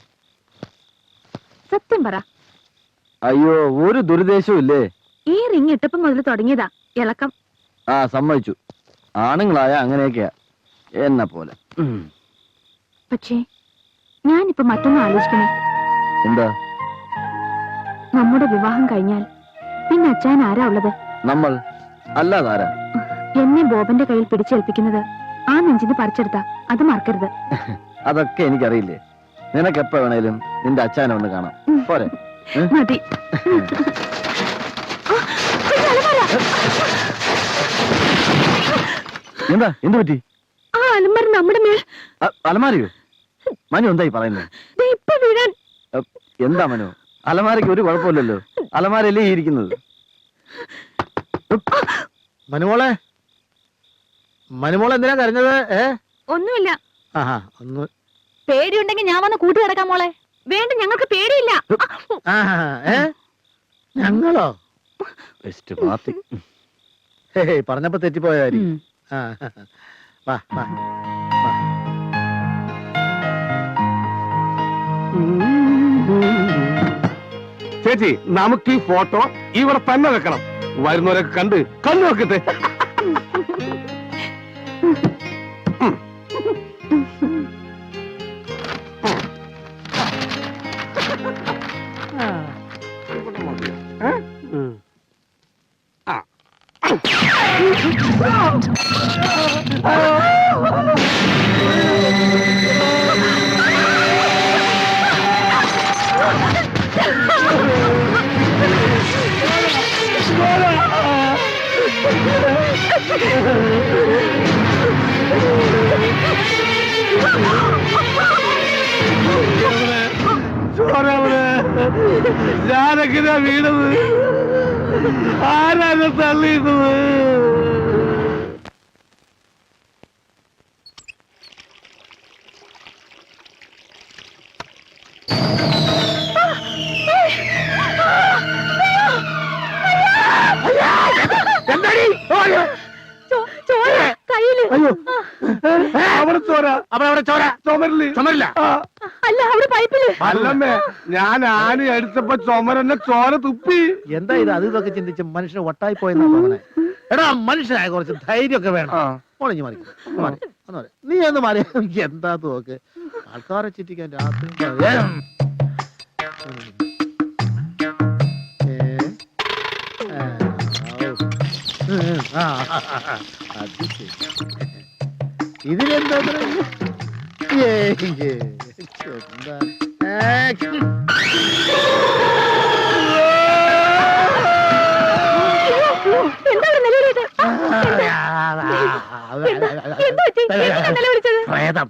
സത്യം പറ.
അയ്യോ, ഒരു ദുരുദ്ദേശവും ഇല്ലേ.
ഈ റിങ് ഇട്ടപ്പം മുതൽ തുടങ്ങിയതാ ഇളക്കം.
ആ, സമ്മതിച്ചു. ആണുങ്ങളായ അങ്ങനെയൊക്കെയാ, എന്നെ പോലെ.
പക്ഷേ ഞാനിപ്പോ മറ്റൊന്നും ആലോചിക്കണേ.
എന്താ?
നമ്മുടെ വിവാഹം കഴിഞ്ഞാൽ പിന്നെ അച്ഛൻ ആരാ ഉള്ളത്?
നമ്മൾ അല്ലാതാരാ?
എന്നെ ബോബന്റെ കയ്യിൽ പിടിച്ചേൽപ്പിക്കുന്നത് ആ നെഞ്ചിന് പറിച്ചെടുത്ത, അത് മറക്കരുത്.
അതൊക്കെ എനിക്കറിയില്ലേ. നിനക്കെപ്പ വേണേലും നിന്റെ അച്ഛനെ ഒന്ന് കാണാം. പോരെ?
മതി.
എന്താ, എന്ത് പറ്റി?
ആ അലമാര നമ്മുടെ മേൽ.
അലമാരയോ? മനു എന്തായി പറയുന്നത്?
ഇപ്പൊ വീഴാൻ.
എന്താ മനു, അലമാരയ്ക്ക് ഒരു കുഴപ്പമില്ലല്ലോ. അലമാരല്ലേ ഇരിക്കുന്നത്.
മനുമോളെ, മനുമോളെ എന്തിനാ കരഞ്ഞത്?
ഒന്നുമില്ല.
ഒന്ന്
പേടിയുണ്ടെങ്കിൽ ഞാൻ വന്ന് കൂട്ടി കിടക്കാം മോളെ. വേണ്ട, ഞങ്ങൾക്ക് പേടിയില്ല.
ഞങ്ങളോ?
Best party.
പറഞ്ഞപ്പോ തെറ്റിപ്പോയായിരിക്കും. വാ വാ വാ.
ചേച്ചി, നമുക്ക് ഈ ഫോട്ടോ ഇവിടെ തന്നെ വെക്കണം. വരുന്നവരൊക്കെ കണ്ട് കണ്ണു വെക്കട്ടെ. ഞാനെങ്ങനെയാ വീണത്? ആരാണ് തള്ളിയിരുന്നത്? അവിടെ ചോര, അവിടെ ചോര. ചുമരില്ല.
അല്ല, അവിടെ പൈപ്പില്.
അല്ലമ്മേ, ഞാൻ ആണി അടിച്ചപ്പോ ചുമരെന്നെ ചോര തുപ്പി.
എന്താ ഇത്? അത് ഇതൊക്കെ ചിന്തിച്ച് മനുഷ്യന് വട്ടായി പോയെന്നാ തോന്നണേ. എടാ, മനുഷ്യനായ കുറച്ച് ധൈര്യമൊക്കെ വേണം. മോളിഞ്ഞു മാറി, നീ ഒന്ന് മാറി. എന്താ നോക്ക്, ആൾക്കാരെ ചിറ്റിക്കാൻ രാത്രി. ഇതിലെന്താ
എന്താണ് നിലവിളിയത്?
പ്രേതം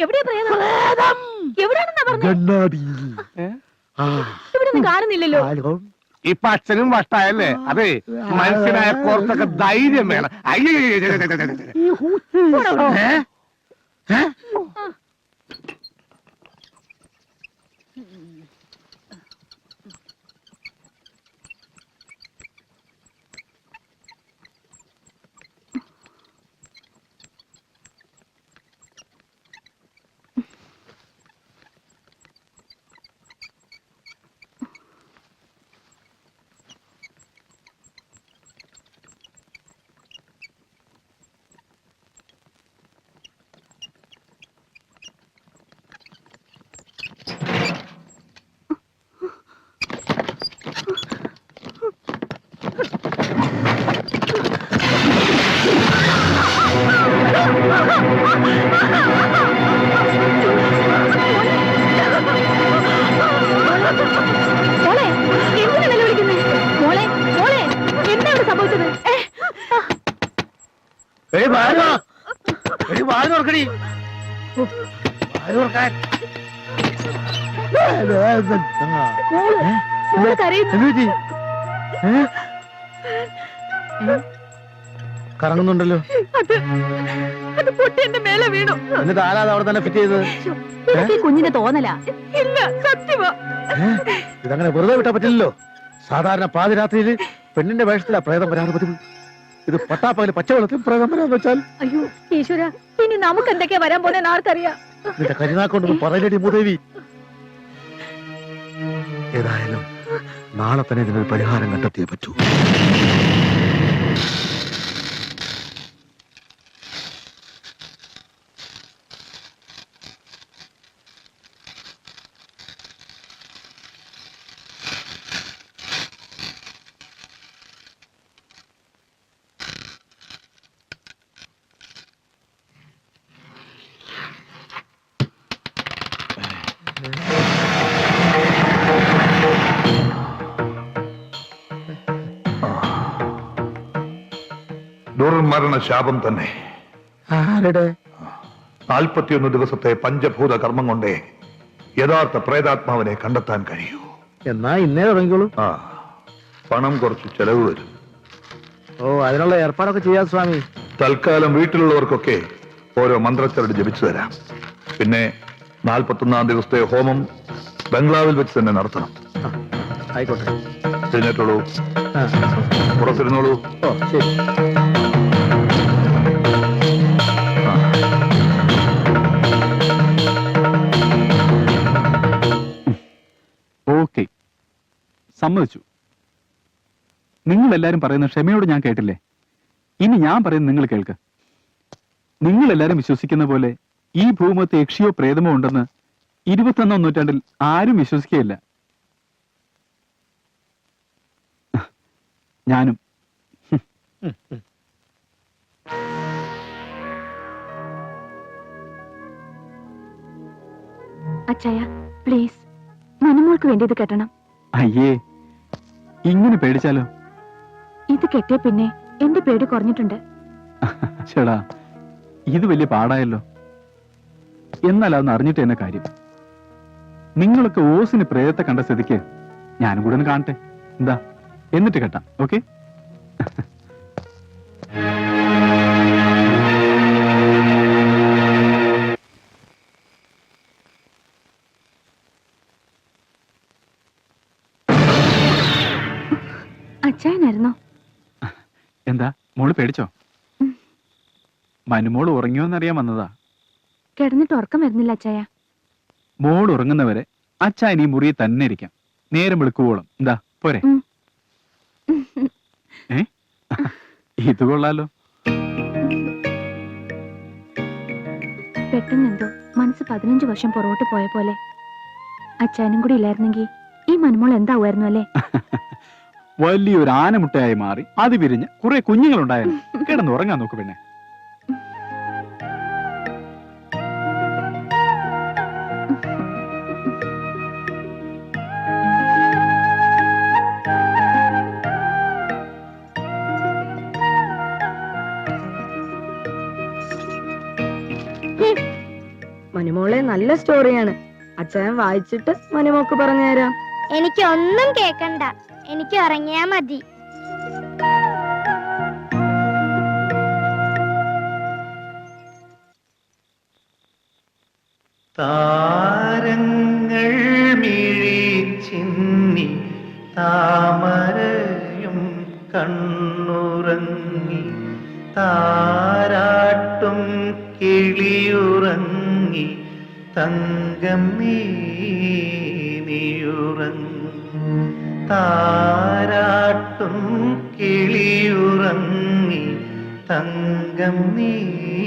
എവിടെയാ പ്രേതം? എവിടെയാണെന്നാ പറഞ്ഞത്?
കണ്ണാടി
ഇവിടെ ഒന്നും കാണുന്നില്ലല്ലോ.
ഇപ്പൊ അച്ഛനും വട്ടായല്ലേ? അതെ, മനുഷ്യനായ കുറച്ചൊക്കെ ധൈര്യം വേണം. അയ്യോ
മോളെ, എന്തിനാ നിലവിളിക്കുന്നേ? മോളെ, മോളെ, എന്താ ഇവിടെ സംഭവിച്ചത്? മോള് കരയുന്നു.
കറങ്ങുന്നുണ്ടല്ലോ.
അത് പൊട്ടി എന്റെ മേലെ വീണു.
എന്നിട്ട് ആരാ അവിടെ തന്നെ ഫിറ്റ് ചെയ്തത്?
ഇതൊക്കെ ഈ കുഞ്ഞിന്റെ തോന്നലാ. ഇല്ല, സത്യമാ.
ഇതങ്ങനെ വെറുതെ വിട്ടാ പറ്റില്ലല്ലോ. സാധാരണ പാതിരാത്രിയിൽ പെണ്ണിന്റെ വേഷത്തിലാ പ്രേതം വരാറ് പതിവ്. ഇത് പട്ടാപ്പകല് പച്ചവെള്ളത്തിൽ പ്രേതം വരാന്ന് വെച്ചാൽ
അയ്യോ ഈശ്വര, ഇനി നമുക്ക് എന്തൊക്കെയാ വരാൻ പോണെന്ന് ആർക്കറിയാം.
നിന്റെ കരിനാക്കൊണ്ടൊന്നും പറയലടി മൂദേവി. ഏതായാലും നാളെ തന്നെ ഇതിനൊരു പരിഹാരം കണ്ടെത്തിയേ പറ്റൂ.
ദുർമരണ ശാപം തന്നെ.
ആരുടെ?
41 ദിവസത്തെ പഞ്ചഭൂത കർമ്മം കൊണ്ടേ യഥാർത്ഥ പ്രേതാത്മാവിനെ കണ്ടെത്താൻ കഴിയൂ.
എന്നാ ഇന്നേ തുടങ്ങിക്കോളൂ.
പണം കുറച്ച് ചെലവ് വരും.
ഓ, അതിനുള്ള ഏർപ്പാടൊക്കെ ചെയ്യാം സ്വാമി.
തൽക്കാലം വീട്ടിലുള്ളവർക്കൊക്കെ ഓരോ മന്ത്രച്ചരട് ജപിച്ചു തരാം. പിന്നെ 41 ദിവസത്തെ ഹോമം ബംഗ്ലാവിൽ വെച്ച് തന്നെ നടത്തണം.
ആയിക്കോട്ടെ.
എഴുന്നേറ്റോളൂ, പുറത്തിരുന്നോളൂ.
ഓ ശരി.
ഓക്കെ, സമ്മതിച്ചു. നിങ്ങൾ എല്ലാരും പറയുന്ന ക്ഷമയോട് ഞാൻ കേട്ടില്ലേ? ഇനി ഞാൻ പറയുന്നത് നിങ്ങൾ കേൾക്ക്. നിങ്ങൾ എല്ലാരും വിശ്വസിക്കുന്ന പോലെ ഈ ഭൂമത്തെ യക്ഷിയോ പ്രേതമോ ഉണ്ടെന്ന് 21-ാം നൂറ്റാണ്ടിൽ ആരും വിശ്വസിക്കുകയില്ല. ഞാനും.
അച്ചായ, പ്ലീസ്, മനുമോൾക്ക് വേണ്ടി ഇത് കെട്ടണം.
അയ്യേ, ഇങ്ങനെ പേടിച്ചാലോ?
ഇത് കെട്ടിയ പിന്നെ എന്റെ പേടി കുറഞ്ഞിട്ടുണ്ട്.
ചേടാ, ഇത് വലിയ പാടായല്ലോ. എന്നാൽ അതൊന്ന് അറിഞ്ഞിട്ട് എന്നെ കാര്യം. നിങ്ങളൊക്കെ ഓസിന് പ്രേതത്തെ കണ്ട സ്ഥിതിക്ക് ഞാനും കൂടെ ഒന്ന് കാണട്ടെ. എന്താ? എന്നിട്ട് കേട്ടാ. ഓക്കെ?
അച്ചായനായിരുന്നോ?
എന്താ മോള് പേടിച്ചോ? മനുമോള് ഉറങ്ങിയോന്നറിയാൻ വന്നതാ.
കിടന്നിട്ട് ഉറക്കം വരുന്നില്ല അച്ചായ.
മോൾ ഉറങ്ങുന്നവരെ അച്ചായൻ ഈ മുറിയിൽ തന്നെ ഇരിക്കാം, നേരം വെളുക്കുവോളം. എന്താ പോരെ? ഇത് കൊള്ളാലോ.
പെട്ടെന്ന് എന്തോ മനസ്സ് 15 വർഷം പുറകോട്ട് പോയ പോലെ. അച്ചായനും കൂടി ഇല്ലായിരുന്നെങ്കിൽ ഈ മനുമോൾ എന്താവുമായിരുന്നു അല്ലേ?
വലിയൊരു ആനമുട്ടയായി മാറി അത് വിരിഞ്ഞ് കുറെ കുഞ്ഞുങ്ങളുണ്ടായാലും കിടന്നുറങ്ങാൻ നോക്കു പെണ്ണെ.
മനുമോളെ നല്ല സ്റ്റോറിയാണ്. അച്ഛൻ വായിച്ചിട്ട് മനുമോക്ക് പറഞ്ഞുതരാം.
എനിക്കൊന്നും കേക്കണ്ട, എനിക്ക് ഇറങ്ങിയാ മതി.
താരങ്ങൾ മിഴിച്ചിന്നി താമരയും കണ്ണുറങ്ങി താരാട്ടും കിളിയുറങ്ങി തങ്കം നീയുറങ്ങി താരാട്ടും കിളിയുറങ്ങി തങ്കം നീയുറങ്ങി.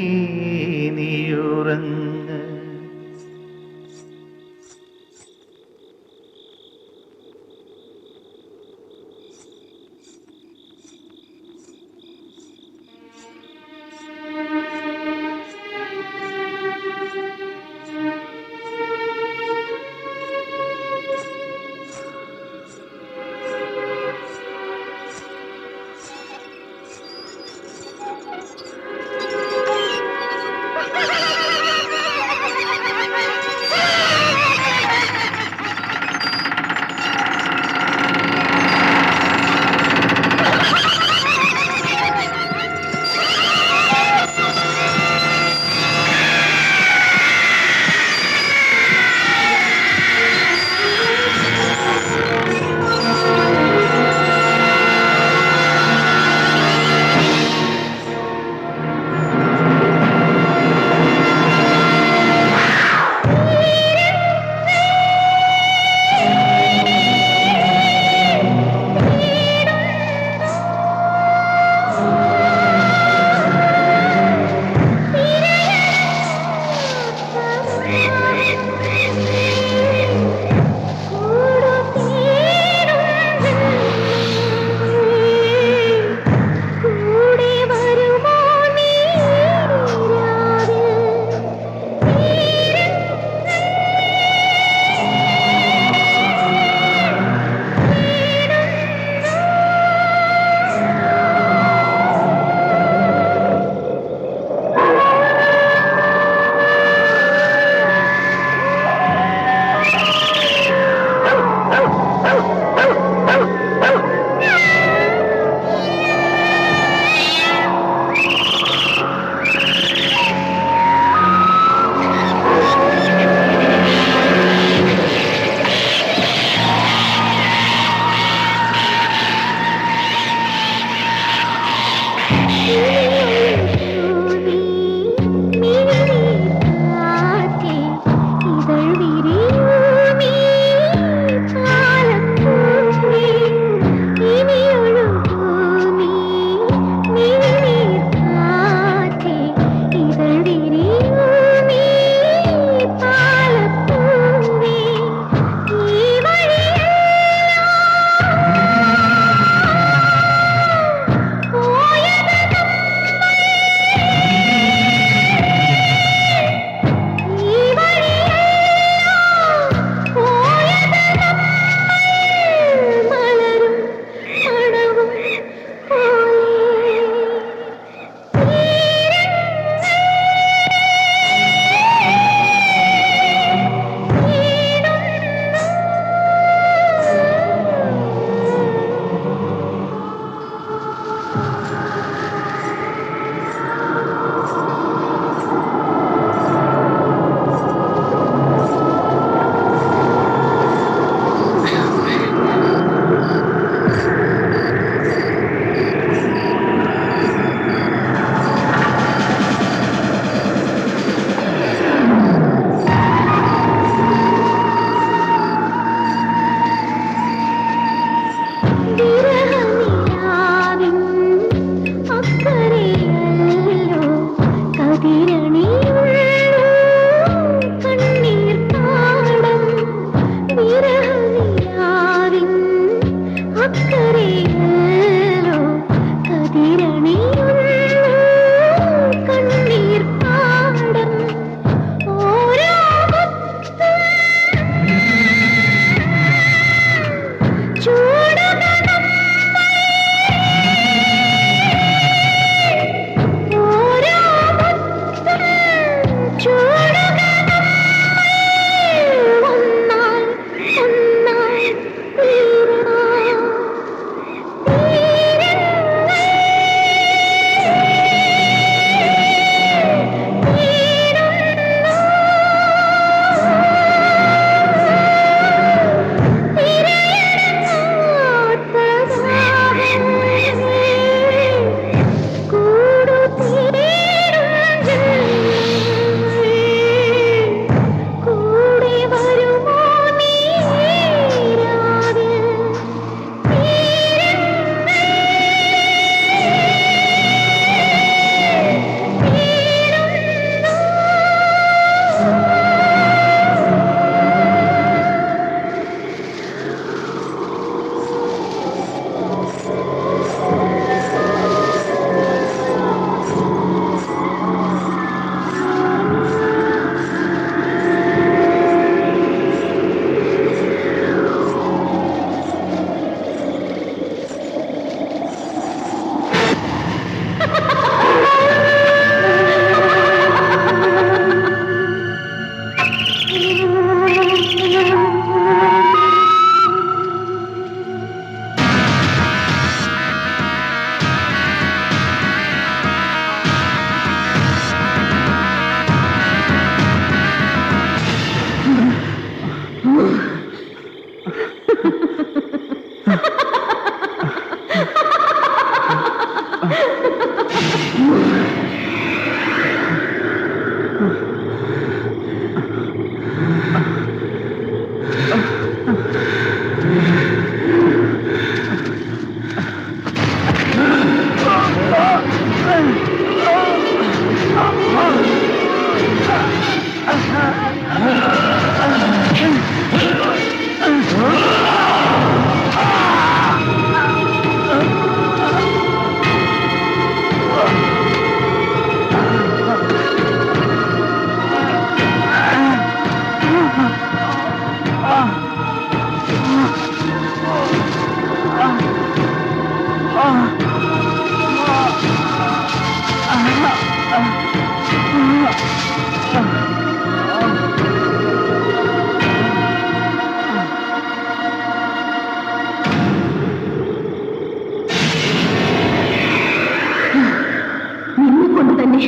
നിന്നെക്കൊണ്ട് തന്നെ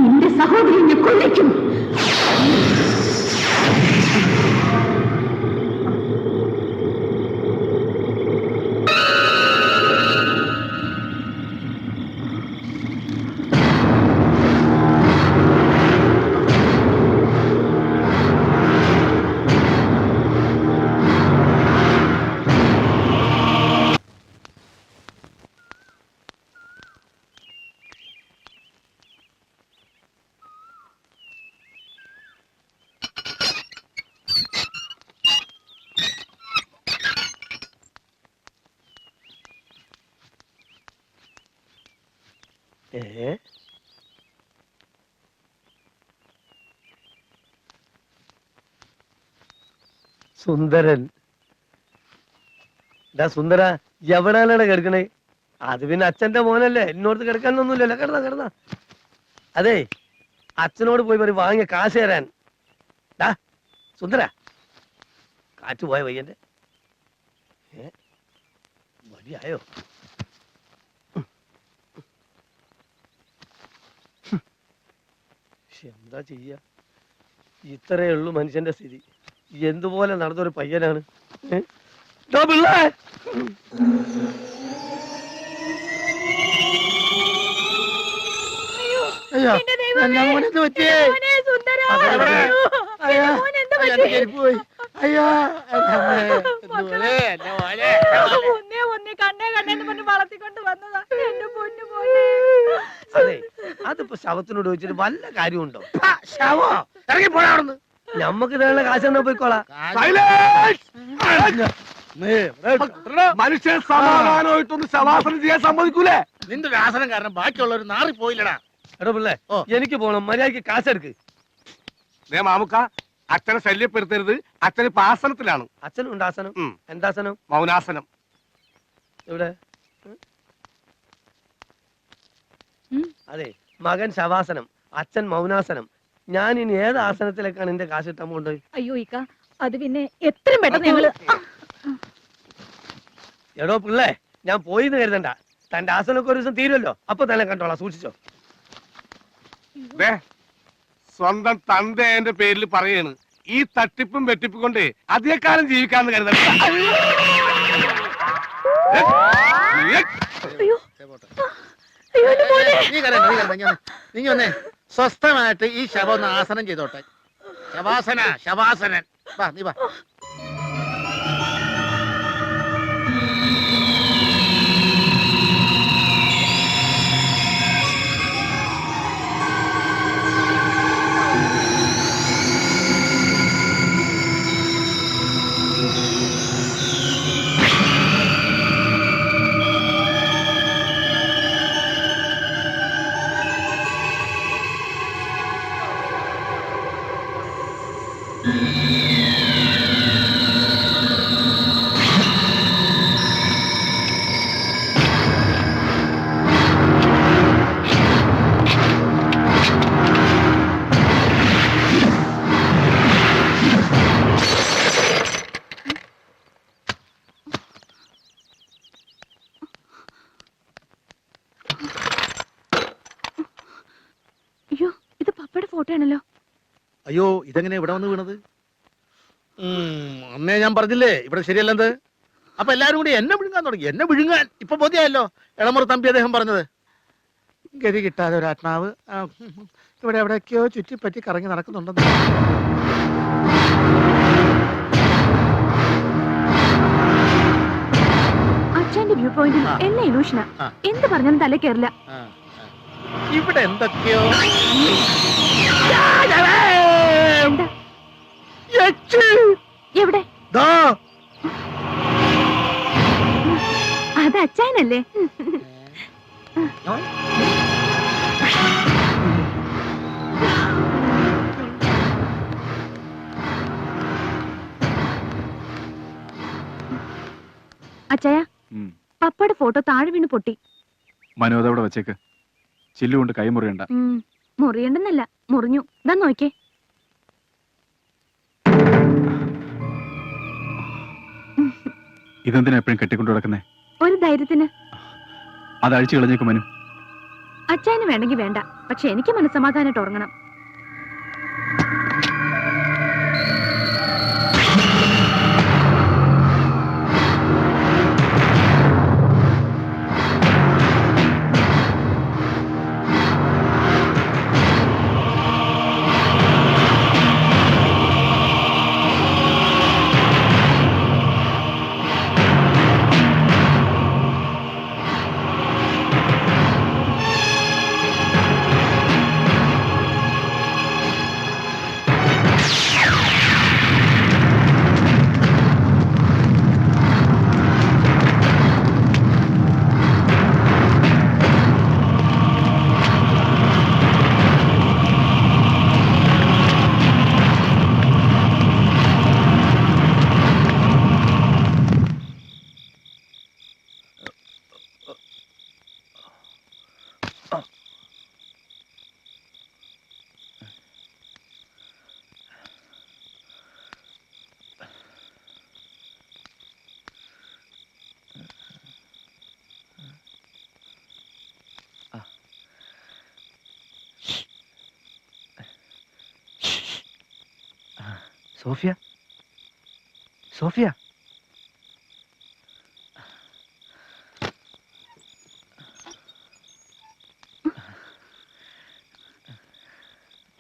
നിന്റെ സഹോദരനെ കൊല്ലിക്കും.
സുന്ദരൻ സുന്ദര എവിടാനാണ് കിടക്കണേ? അത് പിന്നെ അച്ഛന്റെ മോനല്ലേ, എന്നോടത്ത് കിടക്കാനൊന്നുമില്ലല്ലോ. കിടന്ന അതെ, അച്ഛനോട് പോയി പറയും വാങ്ങിയ കാശ് തരാൻ. സുന്ദര, കാറ്റ് പോയ വയ്യന്റെ വടിയായോ? എന്താ ചെയ്യ, ഇത്രയേ ഉള്ളൂ മനുഷ്യന്റെ സ്ഥിതി. എന്തുപോലെ നടന്നൊരു പയ്യനാണ്. അതെ, അതിപ്പോ ശവത്തിനോട് ചോദിച്ചിട്ട് വല്ല കാര്യമുണ്ടോ? ശവോ ഇറങ്ങി പോയാർന്ന് ഞമ്മക്ക് ഇതേണ്ട കാശെന്നാ പോയിക്കോളാം.
മനുഷ്യൻ സമാധാനമായിട്ടൊന്ന് ശവാസനം ചെയ്യാൻ സമ്മതിക്കൂലേ?
നിന്റെ വ്യാസനം കാരണം ബാക്കിയുള്ളവർ നാറി പോയില്ലടാ.
എടോ പിള്ളേ, എനിക്ക് പോണം, മര്യാദക്ക് കാശെടുക്ക്.
മാമുക്ക, അച്ഛനെ ശല്യപ്പെടുത്തരുത്. അച്ഛന് ആസനത്തിലാണ്.
അച്ഛനുണ്ട് ആസനം. എന്താസനം?
മൗനാസനം.
എവിടെ? അതെ, മകൻ ശവാസനം, അച്ഛൻ മൗനാസനം. ഞാൻ ഇനി ഏത് ആസനത്തിലേക്കാണ് എന്റെ കാശ് ഇട്ടാൻ പോണ്ടത്?
അയ്യോ ഇക്ക, അത് പിന്നെ എത്രയും പെട്ടെന്ന് ഞങ്ങള്.
എടോ പിള്ളേ, ഞാൻ പോയിന്ന് കരുതണ്ട. തന്റെ ആസനമൊക്കെ ഒരു ദിവസം തീരുമല്ലോ, അപ്പൊ തന്നെ കണ്ടോളാം, സൂക്ഷിച്ചോ.
സ്വന്തം തന്റെ എന്റെ പേരിൽ പറയാണ്. ഈ തട്ടിപ്പും വെട്ടിപ്പും കൊണ്ട് അധികകാലം ജീവിക്കാന്ന് കരുതണ്ട.
നീ ഒന്നേ സ്വസ്ഥമായിട്ട് ഈ ശവം ഒന്ന് ആസനം ചെയ്തോട്ടെ. ശവാസനൻ വാ, നീ വാ.
ഫോട്ടോയാണല്ലോ.
അയ്യോ, ഇതെങ്ങനെ ഇവിടെ വന്ന് വീണത്? അന്നേ ഞാൻ പറഞ്ഞില്ലേ ഇവിടെ ശരിയല്ലെന്ത്. അപ്പൊ എല്ലാരും കൂടി എന്നെ വിഴുങ്ങാൻ തുടങ്ങി. എന്നെ വിഴുങ്ങാൻ ഇപ്പൊ ബോധ്യമായല്ലോ എളമുറ തമ്പി അദ്ദേഹം പറഞ്ഞത്. ഗതി കിട്ടാതെ ഒരു ആത്മാവ് ഇവിടെ എവിടെയൊക്കെയോ ചുറ്റിപ്പറ്റി കറങ്ങി നടക്കുന്നുണ്ടെന്ന്.
അച്ഛന്റെ വ്യൂ പോയിന്റിൽ എന്നെ ഇലൂഷനാ. എന്ത് പറഞ്ഞാലും തല കയറില്ല.
ഇവിടെ എന്തൊക്കെയോ
എവിടെ? അത് അച്ചായനല്ലേ? അച്ചായ, പപ്പയുടെ ഫോട്ടോ താഴെ വീണ് പൊട്ടി.
മനു അതവിടെ വെച്ചേക്ക്. ചില്ലുകൊണ്ട് കൈ മുറിയണ്ട.
മുറിയണ്ടെന്നല്ല, മുറിഞ്ഞു. ഇതാ നോക്കേ.
ഇതെന്തിനാ എപ്പോഴും കെട്ടിക്കൊണ്ടു കിടക്കുന്നേ?
ഒരു ധൈര്യത്തിന്.
അത് അഴിച്ചു കളഞ്ഞേക്ക് മനു.
അച്ചായന് വേണ്ടെങ്കിൽ വേണ്ട, പക്ഷെ എനിക്ക് മനസ്സമാധാനായിട്ട് ഉറങ്ങണം.
സോഫിയ, സോഫിയ,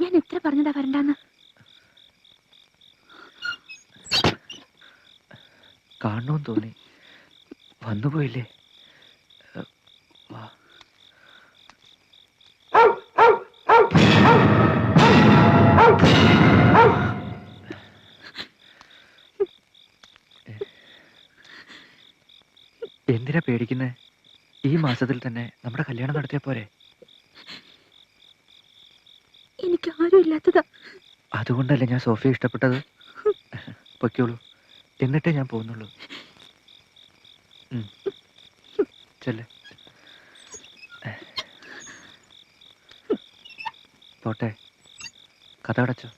ഞാൻ എത്ര പറഞ്ഞതാ വരണ്ടാന്ന്?
കാണണമെന്ന് തോന്നി, വന്നുപോയില്ലേ? എന്തിനാ പേടിക്കുന്നേ? ഈ മാസത്തിൽ തന്നെ നമ്മുടെ കല്യാണം നടത്തിയ പോരെ?
എനിക്ക് ആരും ഇല്ലാത്തതാ.
അതുകൊണ്ടല്ലേ ഞാൻ സോഫിയെ ഇഷ്ടപ്പെട്ടത്. പൊയ്ക്കോളൂ, എന്നിട്ടേ ഞാൻ പോകുന്നുള്ളൂ. ചെല്ലേ, പോട്ടെ. കഥ അടച്ചോ?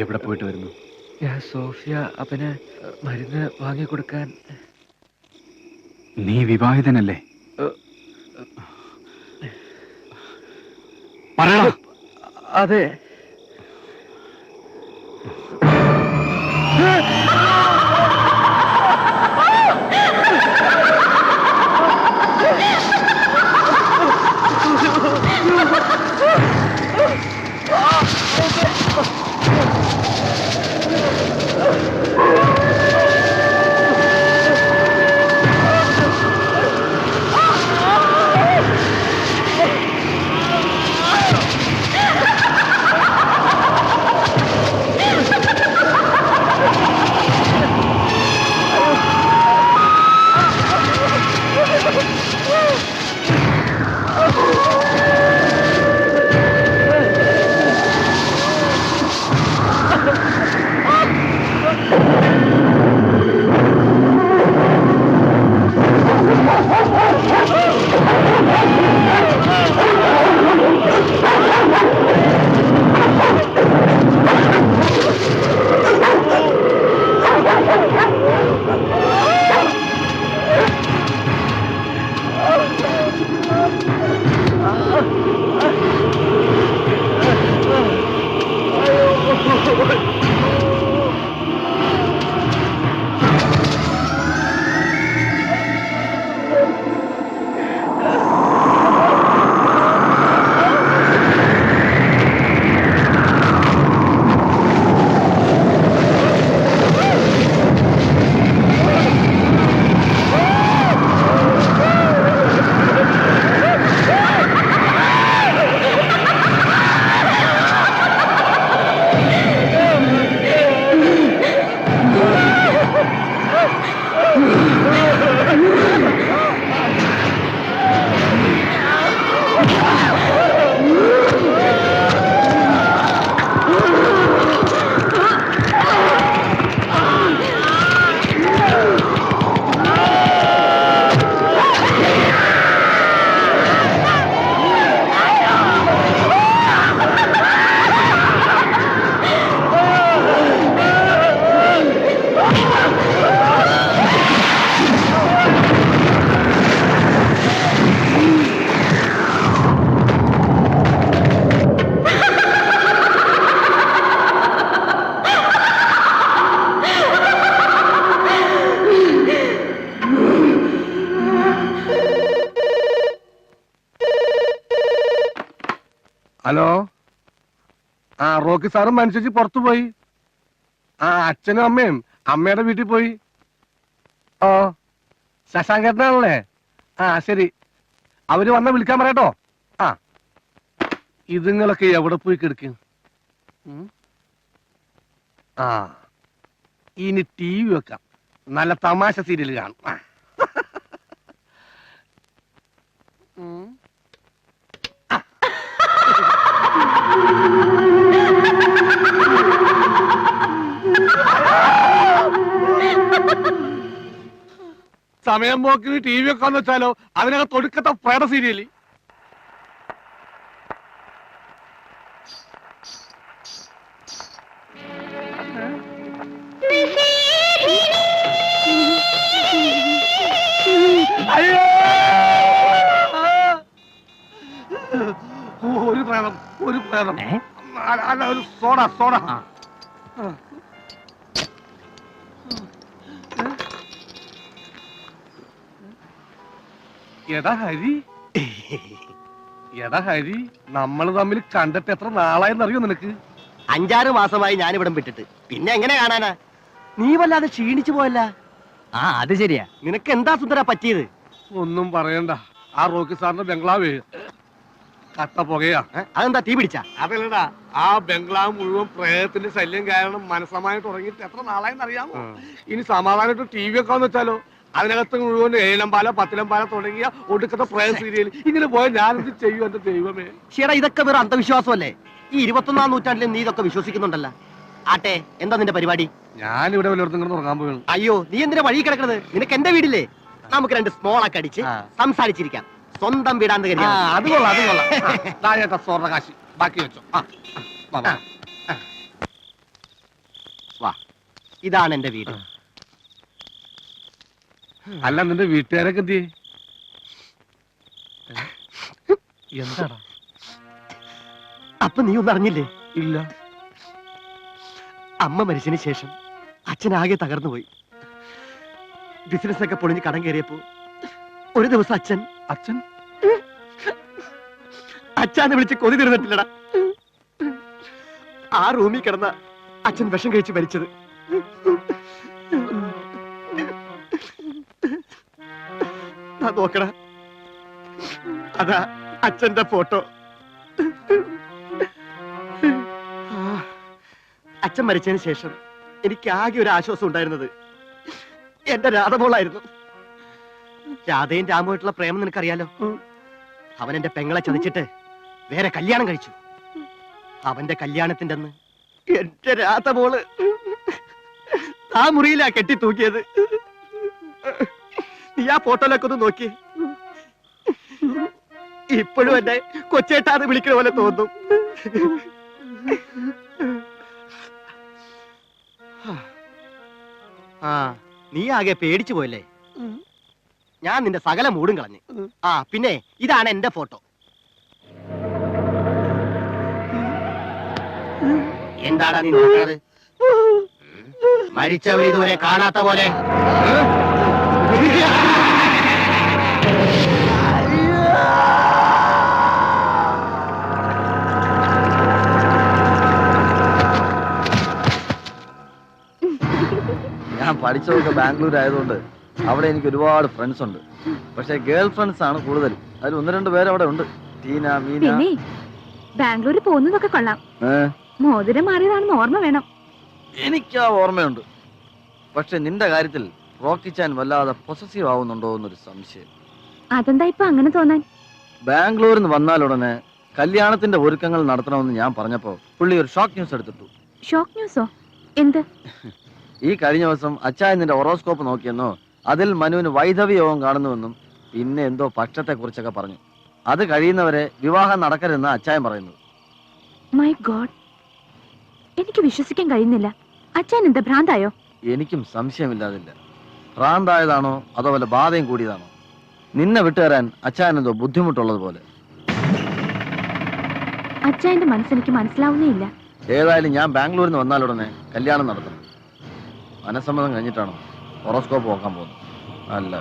എവിടെ പോയിട്ട് വരുന്നു?
ഞാൻ സോഫിയ അവന് മരുന്ന് വാങ്ങിക്കൊടുക്കാൻ.
നീ വിവാഹിതനല്ലേ? പറയടാ.
അതെ.
ഹലോ, ആ റോക്കി സാറും മനുഷ്യച്ച് പുറത്തു പോയി. ആ അച്ഛനും അമ്മയും അമ്മയുടെ വീട്ടിൽ പോയി. ഓ ശശാങ്കേട്ടനാണല്ലേ? ആ ശരി, അവര് വന്ന വിളിക്കാൻ പറയട്ടോ. ആ ഇതുങ്ങളൊക്കെ എവിടെ പോയി കിടക്കും? ആ ഇനി TV വെക്കാം, നല്ല തമാശ സീരിയൽ കാണും. സമയം പോക്കിന് TV വെക്കാന്ന് വെച്ചാലോ, അതിനകത്ത് ഒടുക്കത്തെ പ്രേത സീരിയല്. അയ്യോ, ഒരു പ്രേതം, ഒരു പ്രേതം. അല്ല, ഒരു സോഡ സോഡ. എടാ ഹരി, എടാ ഹരി, നമ്മൾ തമ്മിൽ കണ്ടിട്ട് എത്ര നാളായെന്നറിയോ നിനക്ക്?
5-6 മാസമായി ഞാനിവിടം വിട്ടിട്ട്. പിന്നെ എങ്ങനെ കാണാനാ? നീ വല്ലാതെ ക്ഷീണിച്ചു പോയല്ല.
ആ അത് ശരിയാ.
നിനക്ക് എന്താ സുന്ദര പറ്റിയത്?
ഒന്നും പറയണ്ട, ആ റോക്കി സാറിന്റെ ബംഗ്ലാവ് കട്ട പുകയാ.
അതെന്താ, തീ പിടിച്ചാ?
അതല്ലടാ, ആ ബംഗ്ലാവ് മുഴുവൻ പ്രേതത്തിന്റെ ശല്യം കാരണം മനസ്സമായിട്ട് തുടങ്ങിയിട്ട് എത്ര നാളായെന്ന് അറിയാമോ? ഇനി സമാധാനമായിട്ട് TV വെക്കാന്ന് വെച്ചാലോ, അതിനകത്ത് മുഴുവൻ 7 പാല 10 പാല തുടങ്ങിയ ഒടുക്കത്തെ പ്രേത സീരിയൽ. ഇങ്ങനെ പോയാൽ ഞാനെന്ത് ചെയ്യും എന്റെ ദൈവമേ?
ചേട്ടാ, ഇതൊക്കെ വേറെ അന്ധവിശ്വാസമല്ലേ? ഈ 21-ാം നൂറ്റാണ്ടിൽ നീ ഇതൊക്കെ വിശ്വസിക്കുന്നുണ്ടല്ല. ആട്ടെ, എന്താ നിന്റെ പരിപാടി?
ഞാനിവിടെ വല്ലയിടത്തും കിടന്ന് ഉറങ്ങാൻ പോവുകയാണ്.
അയ്യോ, നീ എന്തിനാ വഴി കിടക്കുന്നത്? നിനക്ക് എന്റെ വീടില്ലേ? നമുക്ക് 2 സ്മോളൊക്കെ അടിച്ച് സംസാരിച്ചിരിക്കാം. സ്വന്തം വീടാന്ന് കരുതി.
അത് കൊള്ളാം, അത് കൊള്ളാം. സ്വർണ്ണ കാശി ബാക്കി വെച്ചോ.
വാ, ഇതാണ് എന്റെ വീട്.
അല്ല, നിന്റെ വീട്ടുകാരൊക്കെ എന്ത്? എന്താടാ?
അപ്പൊ നീ ഒന്നും അറിഞ്ഞില്ലേ?
ഇല്ല.
അമ്മ മരിച്ചതിന് ശേഷം അച്ഛനാകെ തകർന്നു പോയി. ബിസിനസ് ഒക്കെ പൊളിഞ്ഞ് കടം കയറിയപ്പോ ഒരു ദിവസം അച്ഛൻ അച്ഛനെ വിളിച്ച് കൊതി തീർന്നിട്ടില്ലടാ. ആ റൂമിൽ കിടന്ന അച്ഛൻ വിഷം കഴിച്ച് മരിച്ചത്. നോക്കടാ, അതാ അച്ഛന്റെ ഫോട്ടോ. അച്ഛൻ മരിച്ചതിന് ശേഷം എനിക്ക് ആകെ ഒരു ആശ്വാസം ഉണ്ടായിരുന്നത് എന്റെ രാധമോളായിരുന്നു. രാധയും രാമുമായിട്ടുള്ള പ്രേമം നിനക്കറിയാലോ. അവൻ എന്റെ പെങ്ങളെ ചതിച്ചിട്ട് വേറെ കല്യാണം കഴിച്ചു. അവന്റെ കല്യാണത്തിന്റെ അന്ന് എന്റെ രാധമോള് ആ മുറിയിലാ കെട്ടി തൂക്കിയത്. നീ ആ ഫോട്ടോയിലൊക്കെ ഒന്ന് നോക്കി. ഇപ്പോഴും എന്നെ കൊച്ചേട്ടാന്ന് വിളിക്കുന്ന പോലെ തോന്നും. ആ, നീ ആകെ പേടിച്ചു പോയല്ലേ? ഞാൻ നിന്റെ സകല മൂടും കളഞ്ഞു. ആ പിന്നെ ഇതാണ് എന്റെ ഫോട്ടോ. എന്താടാ നീ നോക്കുന്നത്? മരിച്ചവർ ഇതുവരെ കാണാത്ത പോലെ.
ഞാൻ പഠിച്ചതൊക്കെ ബാംഗ്ലൂർ ആയതുകൊണ്ട് അവിടെ എനിക്ക് ഒരുപാട് ഫ്രണ്ട്സ് ഉണ്ട്. പക്ഷെ ഗേൾ ഫ്രണ്ട്സ് ആണ് കൂടുതൽ. അതിൽ 1-2 പേര് അവിടെ ഉണ്ട്. ടീന, മീന.
പിന്നെ ബാംഗ്ലൂരിൽ പോകുന്നതൊക്കെ കൊള്ളാം. മോതിരം മാറിയതാണെന്ന് ഓർമ്മ വേണം.
എനിക്ക് ആ ഓർമ്മയുണ്ട്. പക്ഷെ നിന്റെ കാര്യത്തിൽ റോക്കി ചാൻ വല്ലാതെ പൊസസീവ് ആവുന്നുണ്ടോ എന്നൊരു സംശയം.
അതെന്താ ഇപ്പൊ അങ്ങനെ തോന്നാൻ?
ബാംഗ്ലൂരിൽ നിന്ന് വന്നാലുടനെ കല്യാണത്തിന്റെ ഒരുക്കങ്ങൾ നടത്തണമെന്ന് ഞാൻ പറഞ്ഞപ്പോ പുള്ളി ഒരു ഷോക്ക് ന്യൂസ് എടുത്തിട്ടു.
ഷോക്ക് ന്യൂസോ? എന്ത്?
ഈ കഴിഞ്ഞ ദിവസം അച്ചായൻ നിന്റെ ഹൊറോസ്കോപ്പ് നോക്കിയെന്നോ അതിൽ മനുവിന് വൈധവ്യ യോഗം കാണുന്നുവെന്നും പിന്നെ എന്തോ പക്ഷത്തെ കുറിച്ചൊക്കെ പറഞ്ഞു. അത് കഴിയുന്നവരെ വിവാഹം നടക്കരുതെന്ന് അച്ചായൻ പറയുന്നു.
മൈ ഗോഡ്, എനിക്ക് വിശ്വസിക്കാൻ കഴിയുന്നില്ല. അച്ഛൻ എന്താ ഭ്രാന്തായോ?
എനിക്കും സംശയമില്ലാതില്ല. ഭ്രാന്തായതാണോ അതോ വല്ല ബാധയും കൂടിയതാണോ? നിന്നെ വിട്ടുതരാൻ അച്ചായൻ എന്തോ ബുദ്ധിമുട്ടുള്ളത് പോലെ.
അച്ഛന്റെ മനസ്സെനിക്ക് മനസ്സിലാവുന്നേ ഇല്ല.
ഏതായാലും ഞാൻ ബാംഗ്ലൂരിൽ നിന്ന് വന്നാലുടനെ കല്യാണം നടത്തണം. മനസ്സമ്മതം കഴിഞ്ഞിട്ടാണോ ഹൊറോസ്കോപ്പ് നോക്കാൻ പോകുന്നത്? അല്ല.